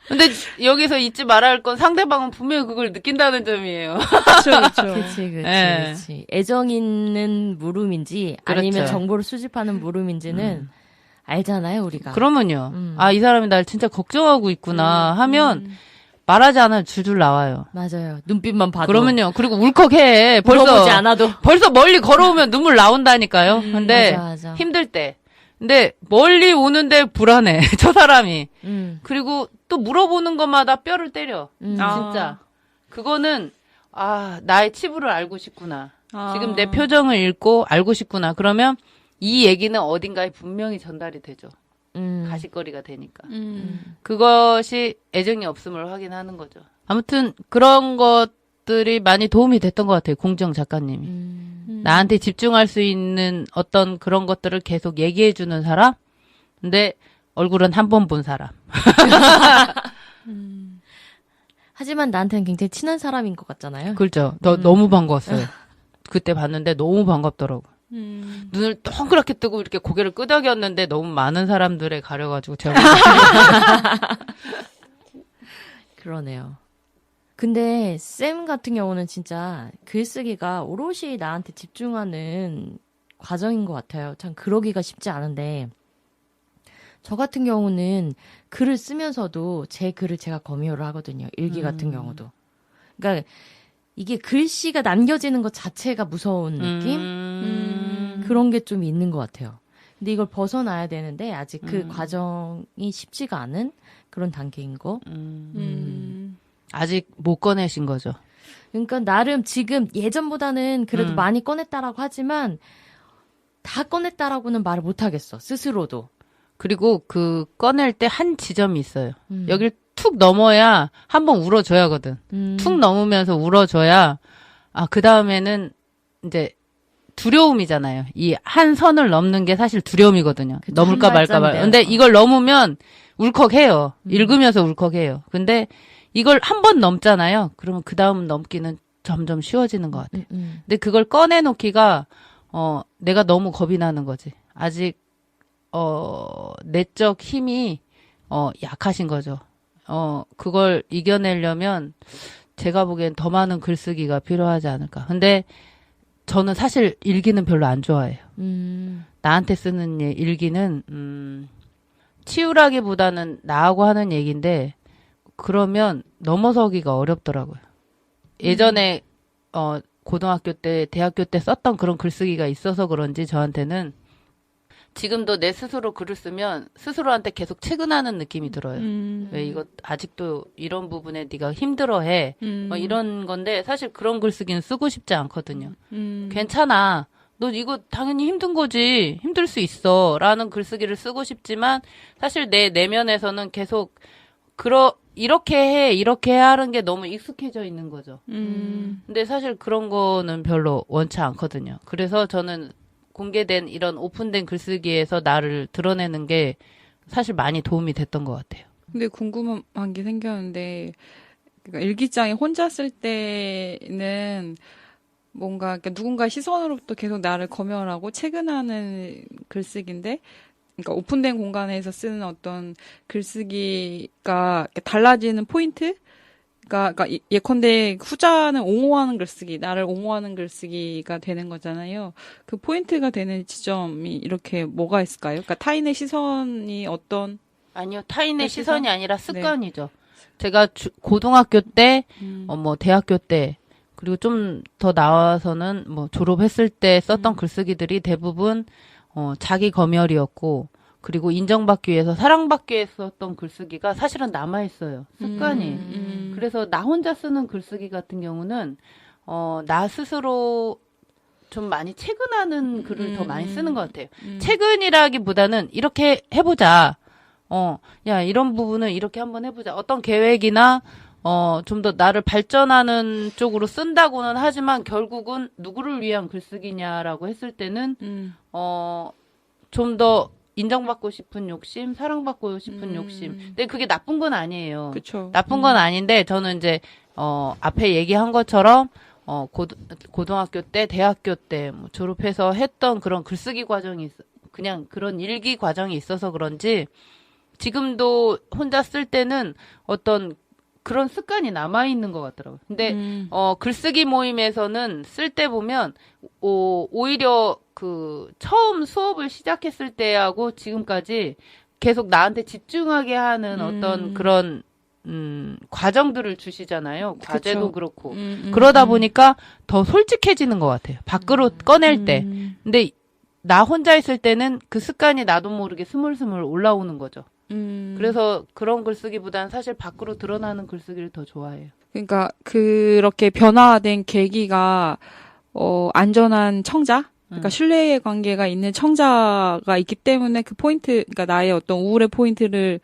근데 여기서 잊지 말아야 할 건 상대방은 분명히 그걸 느낀다는 점이에요. 그렇죠. 그치. 네. 애정 있는 물음인지 아니면 그렇죠. 정보를 수집하는 물음인지는 알잖아요, 우리가. 그러면요. 이 사람이 날 진짜 걱정하고 있구나 하면 말하지 않아도 줄줄 나와요. 맞아요. 눈빛만 봐도. 그러면요. 그리고 울컥해. 물어보지 않아도. 벌써 멀리 걸어오면 눈물 나온다니까요. 근데 맞아. 힘들 때. 근데 멀리 오는데 불안해. 저 사람이. 그리고 또 물어보는 것마다 뼈를 때려. 진짜. 그거는 나의 치부를 알고 싶구나. 지금 내 표정을 읽고 알고 싶구나. 그러면 이 얘기는 어딘가에 분명히 전달이 되죠. 가십거리가 되니까. 그것이 애정이 없음을 확인하는 거죠. 아무튼 그런 것들이 많이 도움이 됐던 것 같아요. 공정 작가님이. 나한테 집중할 수 있는 어떤 그런 것들을 계속 얘기해주는 사람? 근데 얼굴은 한 번 본 사람. 하지만 나한테는 굉장히 친한 사람인 것 같잖아요. 그렇죠. 너무 반가웠어요. 그때 봤는데 너무 반갑더라고. 눈을 동그랗게 뜨고 이렇게 고개를 끄덕였는데 너무 많은 사람들에 가려가지고 제가 그러네요. 근데 쌤 같은 경우는 진짜 글쓰기가 오롯이 나한테 집중하는 과정인 것 같아요. 참 그러기가 쉽지 않은데 저 같은 경우는 글을 쓰면서도 제 글을 제가 검열을 하거든요. 일기 같은 경우도. 그러니까 이게 글씨가 남겨지는 것 자체가 무서운 느낌? 그런 게 좀 있는 것 같아요. 근데 이걸 벗어나야 되는데 아직 그 과정이 쉽지가 않은 그런 단계인 거. 아직 못 꺼내신 거죠. 그러니까 나름 지금 예전보다는 그래도 많이 꺼냈다라고 하지만 다 꺼냈다라고는 말을 못 하겠어. 스스로도. 그리고 그 꺼낼 때 한 지점이 있어요. 여길 툭 넘어야 한번 울어줘야 하거든. 툭 넘으면서 울어줘야 그 다음에는 이제 두려움이잖아요. 이 한 선을 넘는 게 사실 두려움이거든요. 그쵸, 넘을까 한 말까 말. 발자인데요. 근데 이걸 넘으면 울컥해요. 읽으면서 울컥해요. 근데 이걸 한 번 넘잖아요. 그러면 그 다음 넘기는 점점 쉬워지는 것 같아요. 근데 그걸 꺼내놓기가 내가 너무 겁이 나는 거지. 아직 내적 힘이 약하신 거죠. 그걸 이겨내려면 제가 보기엔 더 많은 글쓰기가 필요하지 않을까. 근데 저는 사실 일기는 별로 안 좋아해요. 나한테 쓰는 일기는 치유라기보다는 나하고 하는 얘기인데 그러면 넘어서기가 어렵더라고요. 예전에 고등학교 때, 대학교 때 썼던 그런 글쓰기가 있어서 그런지 저한테는 지금도 내 스스로 글을 쓰면 스스로한테 계속 체근하는 느낌이 들어요. 왜 이거 아직도 이런 부분에 네가 힘들어해. 이런 건데 사실 그런 글쓰기는 쓰고 싶지 않거든요. 괜찮아. 너 이거 당연히 힘든 거지. 힘들 수 있어. 라는 글쓰기를 쓰고 싶지만 사실 내 내면에서는 계속 이렇게 해야 하는 게 너무 익숙해져 있는 거죠. 근데 사실 그런 거는 별로 원치 않거든요. 그래서 저는 공개된 이런 오픈된 글쓰기에서 나를 드러내는 게 사실 많이 도움이 됐던 것 같아요. 근데 궁금한 게 생겼는데, 그러니까 일기장에 혼자 쓸 때는 뭔가 그러니까 누군가 시선으로부터 계속 나를 검열하고 체근하는 글쓰기인데, 그러니까 오픈된 공간에서 쓰는 어떤 글쓰기가 달라지는 포인트? 그러니까 예컨대 후자는 옹호하는 글쓰기, 나를 옹호하는 글쓰기가 되는 거잖아요. 그 포인트가 되는 지점이 이렇게 뭐가 있을까요? 그러니까 타인의 시선이 어떤 아니요, 타인의 시선? 시선이 아니라 습관이죠. 제가 고등학교 때, 대학교 때, 그리고 좀 더 나와서는 졸업했을 때 썼던 글쓰기들이 대부분 자기 검열이었고, 그리고 인정받기 위해서 사랑받기 위해서 썼던 글쓰기가 사실은 남아있어요. 습관이. 그래서 나 혼자 쓰는 글쓰기 같은 경우는 나 스스로 좀 많이 체근하는 글을 더 많이 쓰는 것 같아요. 체근이라기보다는 이렇게 해보자. 야, 이런 부분은 이렇게 한번 해보자. 어떤 계획이나, 좀 더 나를 발전하는 쪽으로 쓴다고는 하지만 결국은 누구를 위한 글쓰기냐라고 했을 때는, 좀 더 인정받고 싶은 욕심, 사랑받고 싶은 욕심. 근데 그게 나쁜 건 아니에요. 그쵸. 나쁜 건 아닌데, 저는 이제, 앞에 얘기한 것처럼, 고등학교 때, 대학교 때, 뭐 졸업해서 했던 그런 글쓰기 과정이, 그냥 그런 일기 과정이 있어서 그런지, 지금도 혼자 쓸 때는 어떤 그런 습관이 남아있는 것 같더라고요. 근데, 글쓰기 모임에서는 쓸 때 보면, 오히려 처음 수업을 시작했을 때하고 지금까지 계속 나한테 집중하게 하는 어떤 그런, 과정들을 주시잖아요. 과제도 그렇고. 그러다 보니까 더 솔직해지는 것 같아요. 밖으로 꺼낼 때. 근데 나 혼자 있을 때는 그 습관이 나도 모르게 스물스물 올라오는 거죠. 그래서 그런 글쓰기보다는 사실 밖으로 드러나는 글쓰기를 더 좋아해요. 그러니까 그렇게 변화된 계기가 안전한 청자, 그러니까 신뢰의 관계가 있는 청자가 있기 때문에 그 포인트, 그러니까 나의 어떤 우울의 포인트를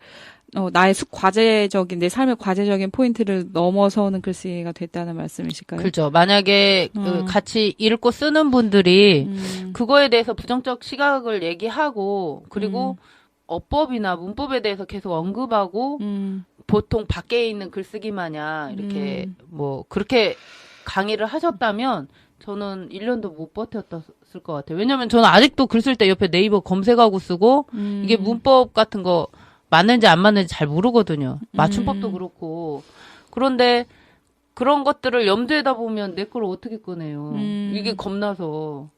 나의 과제적인 내 삶의 과제적인 포인트를 넘어서는 글쓰기가 됐다는 말씀이실까요? 그렇죠. 만약에 같이 읽고 쓰는 분들이 그거에 대해서 부정적 시각을 얘기하고 그리고 어법이나 문법에 대해서 계속 언급하고 보통 밖에 있는 글쓰기 마냥 이렇게 뭐 그렇게 강의를 하셨다면 저는 1년도 못 버텼을 것 같아요. 왜냐면 저는 아직도 글 쓸 때 옆에 네이버 검색하고 쓰고 이게 문법 같은 거 맞는지 안 맞는지 잘 모르거든요. 맞춤법도 그렇고. 그런데 그런 것들을 염두에다 보면 내 걸 어떻게 꺼내요. 이게 겁나서.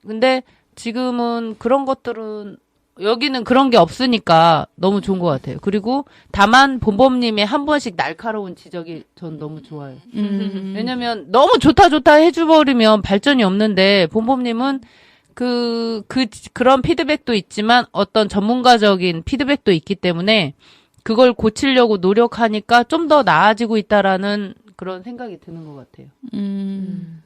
근데 지금은 그런 것들은 여기는 그런 게 없으니까 너무 좋은 것 같아요. 그리고 다만 본범님의 한 번씩 날카로운 지적이 전 너무 좋아요. 왜냐면 너무 좋다 해줘버리면 발전이 없는데 본범님은 그런 피드백도 있지만 어떤 전문가적인 피드백도 있기 때문에 그걸 고치려고 노력하니까 좀 더 나아지고 있다라는 그런 생각이 드는 것 같아요.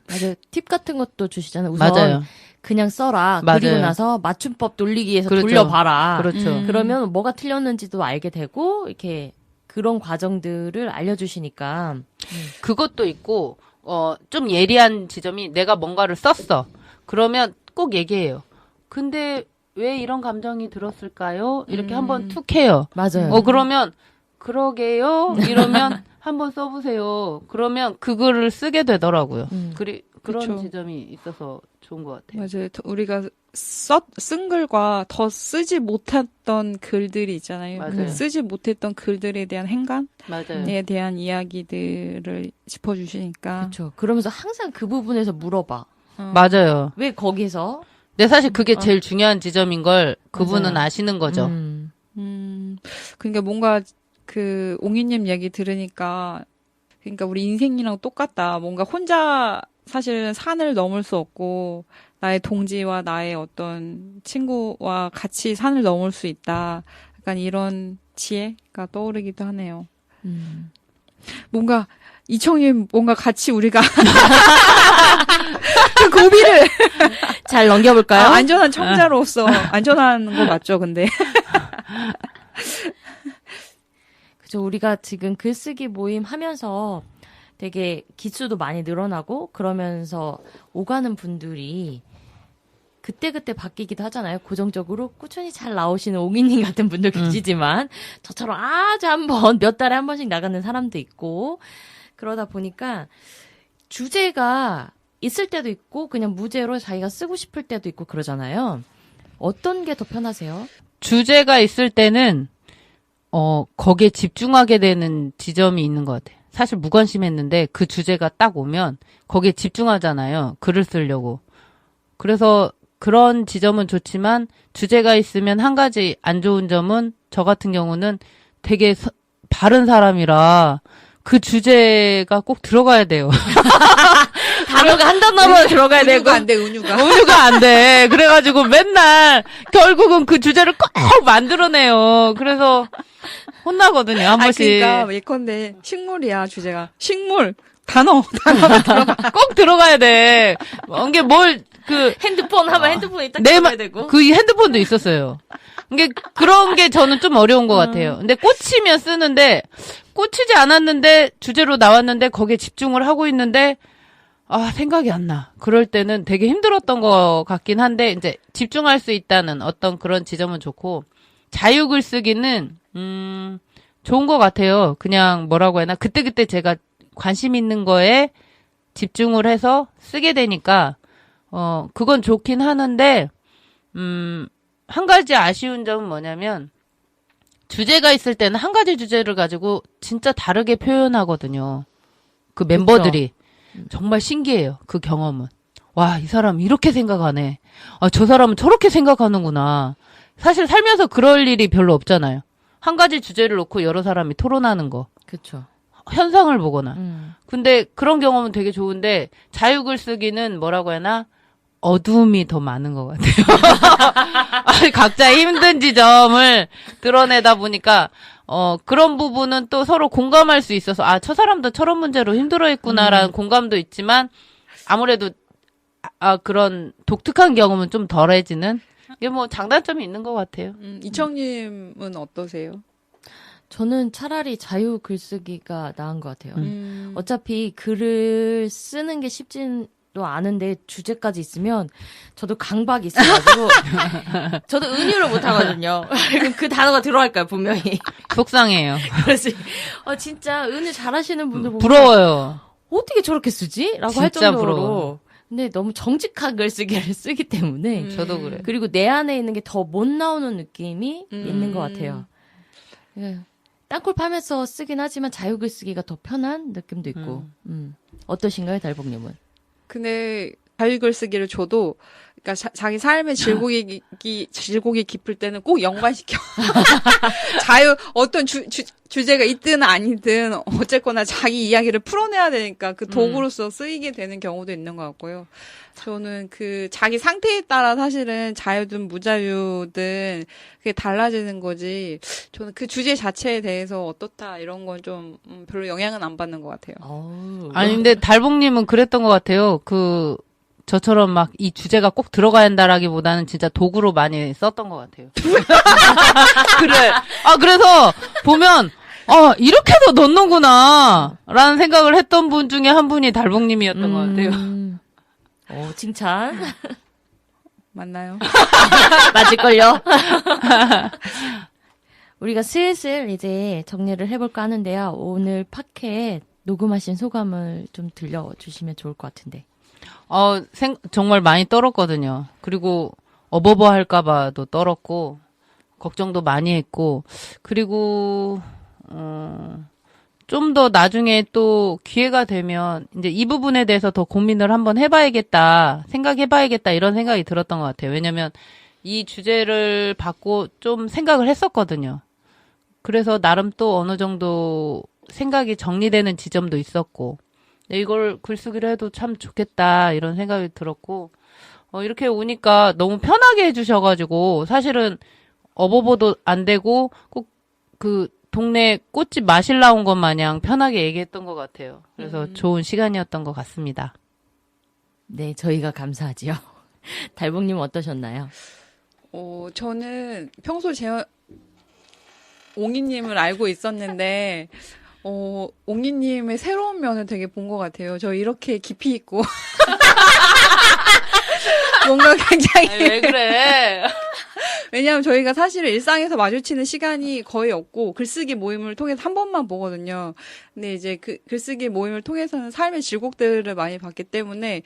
맞아요. 팁 같은 것도 주시잖아요. 우선 맞아요. 그냥 써라. 맞아요. 그리고 나서 맞춤법 돌리기 위해서 그렇죠. 돌려봐라. 그렇죠. 그러면 뭐가 틀렸는지도 알게 되고 이렇게 그런 과정들을 알려주시니까. 그것도 있고 좀 예리한 지점이 내가 뭔가를 썼어. 그러면 꼭 얘기해요. 근데 왜 이런 감정이 들었을까요? 이렇게 한번 툭 해요. 맞아요. 그러면 그러게요. 이러면 한번 써보세요. 그러면 그거를 쓰게 되더라고요. 그런 그쵸. 지점이 있어서 좋은 것 같아요. 맞아요. 우리가 쓴 글과 더 쓰지 못했던 글들이 있잖아요. 맞아요. 그 쓰지 못했던 글들에 대한 행간에 맞아요. 대한 이야기들을 짚어주시니까. 그렇죠. 그러면서 항상 그 부분에서 물어봐. 맞아요. 왜 거기서? 근데 사실 그게 제일 중요한 지점인 걸 그분은 맞아요. 아시는 거죠. 그러니까 뭔가 옹이님 얘기 들으니까 그러니까 우리 인생이랑 똑같다. 뭔가 혼자 사실은 산을 넘을 수 없고 나의 동지와 나의 어떤 친구와 같이 산을 넘을 수 있다. 약간 이런 지혜가 떠오르기도 하네요. 뭔가 이청님 뭔가 같이 우리가 그 고비를 잘 넘겨볼까요? 안전한 청자로서 안전한 거 맞죠? 근데 그죠. 우리가 지금 글쓰기 모임 하면서 되게 기수도 많이 늘어나고 그러면서 오가는 분들이 그때그때 바뀌기도 하잖아요. 고정적으로 꾸준히 잘 나오시는 옹이님 같은 분도 계시지만 저처럼 아주 몇 달에 한 번씩 나가는 사람도 있고 그러다 보니까 주제가 있을 때도 있고 그냥 무제로 자기가 쓰고 싶을 때도 있고 그러잖아요. 어떤 게 더 편하세요? 주제가 있을 때는 거기에 집중하게 되는 지점이 있는 것 같아요. 사실 무관심했는데 그 주제가 딱 오면 거기에 집중하잖아요. 글을 쓰려고. 그래서 그런 지점은 좋지만 주제가 있으면 한 가지 안 좋은 점은 저 같은 경우는 되게 바른 사람이라 그 주제가 꼭 들어가야 돼요. 단어가 한 단어로 들어가야 되고. 은유가 안 돼, 은유가. 은유가 안 돼. 그래가지고 맨날 결국은 그 주제를 꼭 만들어내요. 그래서 혼나거든요, 한 번씩. 그러니까 예컨대 식물이야, 주제가. 식물! 단어가 들어가. 꼭 들어가야 돼. 이게 핸드폰 하면 핸드폰이 딱 내 들어가야 되고. 그 핸드폰도 있었어요. 이게 그런 게 저는 좀 어려운 것 같아요. 근데 꽂히면 쓰는데 꽂히지 않았는데 주제로 나왔는데 거기에 집중을 하고 있는데 생각이 안 나. 그럴 때는 되게 힘들었던 것 같긴 한데 이제 집중할 수 있다는 어떤 그런 지점은 좋고 자유 글쓰기는 좋은 것 같아요. 그냥 뭐라고 해나 그때그때 제가 관심 있는 거에 집중을 해서 쓰게 되니까 그건 좋긴 하는데 한 가지 아쉬운 점은 뭐냐면 주제가 있을 때는 한 가지 주제를 가지고 진짜 다르게 표현하거든요. 그 멤버들이. 정말 신기해요. 그 경험은. 와, 이 사람 이렇게 생각하네. 저 사람은 저렇게 생각하는구나. 사실 살면서 그럴 일이 별로 없잖아요. 한 가지 주제를 놓고 여러 사람이 토론하는 거. 그쵸. 현상을 보거나. 근데 그런 경험은 되게 좋은데 자유글쓰기는 뭐라고 해나 어두움이 더 많은 것 같아요. 각자의 힘든 지점을 드러내다 보니까 그런 부분은 또 서로 공감할 수 있어서 저 사람도 저런 문제로 힘들어했구나라는 공감도 있지만 아무래도 그런 독특한 경험은 좀 덜해지는 이게 뭐 장단점이 있는 것 같아요. 이청님은 어떠세요? 저는 차라리 자유 글쓰기가 나은 것 같아요. 어차피 글을 쓰는 게 쉽지도 않은데 주제까지 있으면 저도 강박이 있어가지고 저도 은유를 못 하거든요. 그 단어가 들어갈까요 분명히. 속상해요. 그래서 진짜 은유 잘하시는 분들 보면 부러워요. 어떻게 저렇게 쓰지? 라고 할 진짜 정도로. 부러워요. 근데 너무 정직한 글쓰기를 쓰기 때문에 저도 그래. 그리고 내 안에 있는 게 더 못 나오는 느낌이 있는 것 같아요. 예. 땅굴 파면서 쓰긴 하지만 자유 글쓰기가 더 편한 느낌도 있고. 어떠신가요, 달봉님은? 근데 자유글쓰기를 줘도 그러니까 자기 삶의 질곡이 깊을 때는 꼭 연관시켜. 어떤 주제가 있든 아니든 어쨌거나 자기 이야기를 풀어내야 되니까 그 도구로서 쓰이게 되는 경우도 있는 것 같고요. 저는 그 자기 상태에 따라 사실은 자유든 무자유든 그게 달라지는 거지. 저는 그 주제 자체에 대해서 어떻다 이런 건 좀 별로 영향은 안 받는 것 같아요. 아니 근데 달봉님은 그랬던 것 같아요. 저처럼 막 이 주제가 꼭 들어가야 한다라기보다는 진짜 도구로 많이 썼던 것 같아요. 그래. 그래서 보면 이렇게도 넣는구나 라는 생각을 했던 분 중에 한 분이 달봉님이었던 것 같아요. 칭찬. 맞나요? 맞을걸요? 우리가 슬슬 이제 정리를 해볼까 하는데요. 오늘 팟캐 녹음하신 소감을 좀 들려주시면 좋을 것 같은데. 정말 많이 떨었거든요. 그리고 어버버 할까봐도 떨었고, 걱정도 많이 했고, 그리고, 좀 더 나중에 또 기회가 되면, 이제 이 부분에 대해서 더 고민을 한번 생각해봐야겠다, 이런 생각이 들었던 것 같아요. 왜냐면, 이 주제를 받고 좀 생각을 했었거든요. 그래서 나름 또 어느 정도 생각이 정리되는 지점도 있었고, 이걸 글쓰기를 해도 참 좋겠다 이런 생각이 들었고 이렇게 오니까 너무 편하게 해주셔가지고 사실은 어버버도 안 되고 꼭 그 동네 꽃집 마실 나온 것 마냥 편하게 얘기했던 것 같아요. 그래서 좋은 시간이었던 것 같습니다. 네, 저희가 감사하지요. 달봉님 어떠셨나요? 저는 평소 옹이님을 알고 있었는데 옹이님의 새로운 면을 되게 본 것 같아요. 저 이렇게 깊이 있고. 뭔가 굉장히. 왜 그래? 왜냐하면 저희가 사실 일상에서 마주치는 시간이 거의 없고, 글쓰기 모임을 통해서 한 번만 보거든요. 근데 이제 그 글쓰기 모임을 통해서는 삶의 질곡들을 많이 봤기 때문에,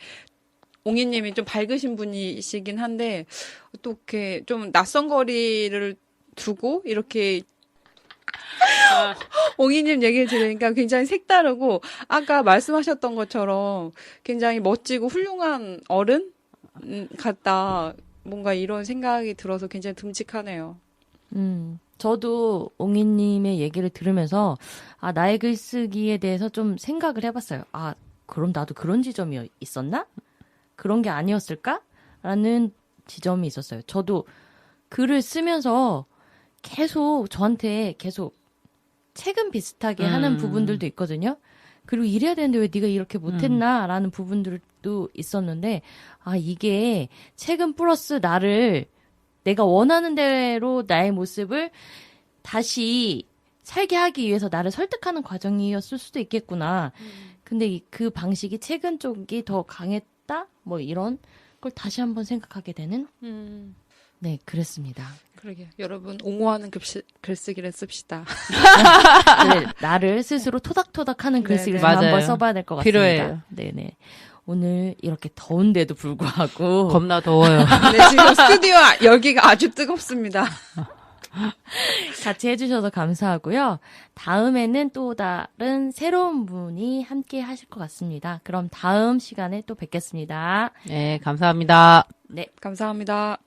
옹이님이 좀 밝으신 분이시긴 한데, 또 이렇게 좀 낯선 거리를 두고, 이렇게 옹이님 얘기를 들으니까 굉장히 색다르고 아까 말씀하셨던 것처럼 굉장히 멋지고 훌륭한 어른 같다. 뭔가 이런 생각이 들어서 굉장히 듬직하네요. 저도 옹이님의 얘기를 들으면서 나의 글쓰기에 대해서 좀 생각을 해봤어요. 그럼 나도 그런 지점이 있었나? 그런 게 아니었을까? 라는 지점이 있었어요. 저도 글을 쓰면서 저한테 계속 책은 비슷하게 하는 부분들도 있거든요. 그리고 이래야 되는데 왜 네가 이렇게 못했나? 라는 부분들도 있었는데, 이게 책은 플러스 내가 원하는 대로 나의 모습을 다시 살게 하기 위해서 나를 설득하는 과정이었을 수도 있겠구나. 근데 그 방식이 책은 쪽이 더 강했다? 뭐 이런 걸 다시 한번 생각하게 되는? 네, 그랬습니다. 그러게요. 여러분, 옹호하는 글쓰기를 씁시다. 그래, 나를 스스로 토닥토닥하는 글쓰기를 맞아요. 한번 써봐야 될 것 같습니다. 필요해요. 네네. 오늘 이렇게 더운데도 불구하고 겁나 더워요. 네, 지금 스튜디오 열기가 아주 뜨겁습니다. 같이 해주셔서 감사하고요. 다음에는 또 다른 새로운 분이 함께 하실 것 같습니다. 그럼 다음 시간에 또 뵙겠습니다. 네, 감사합니다. 네. 감사합니다.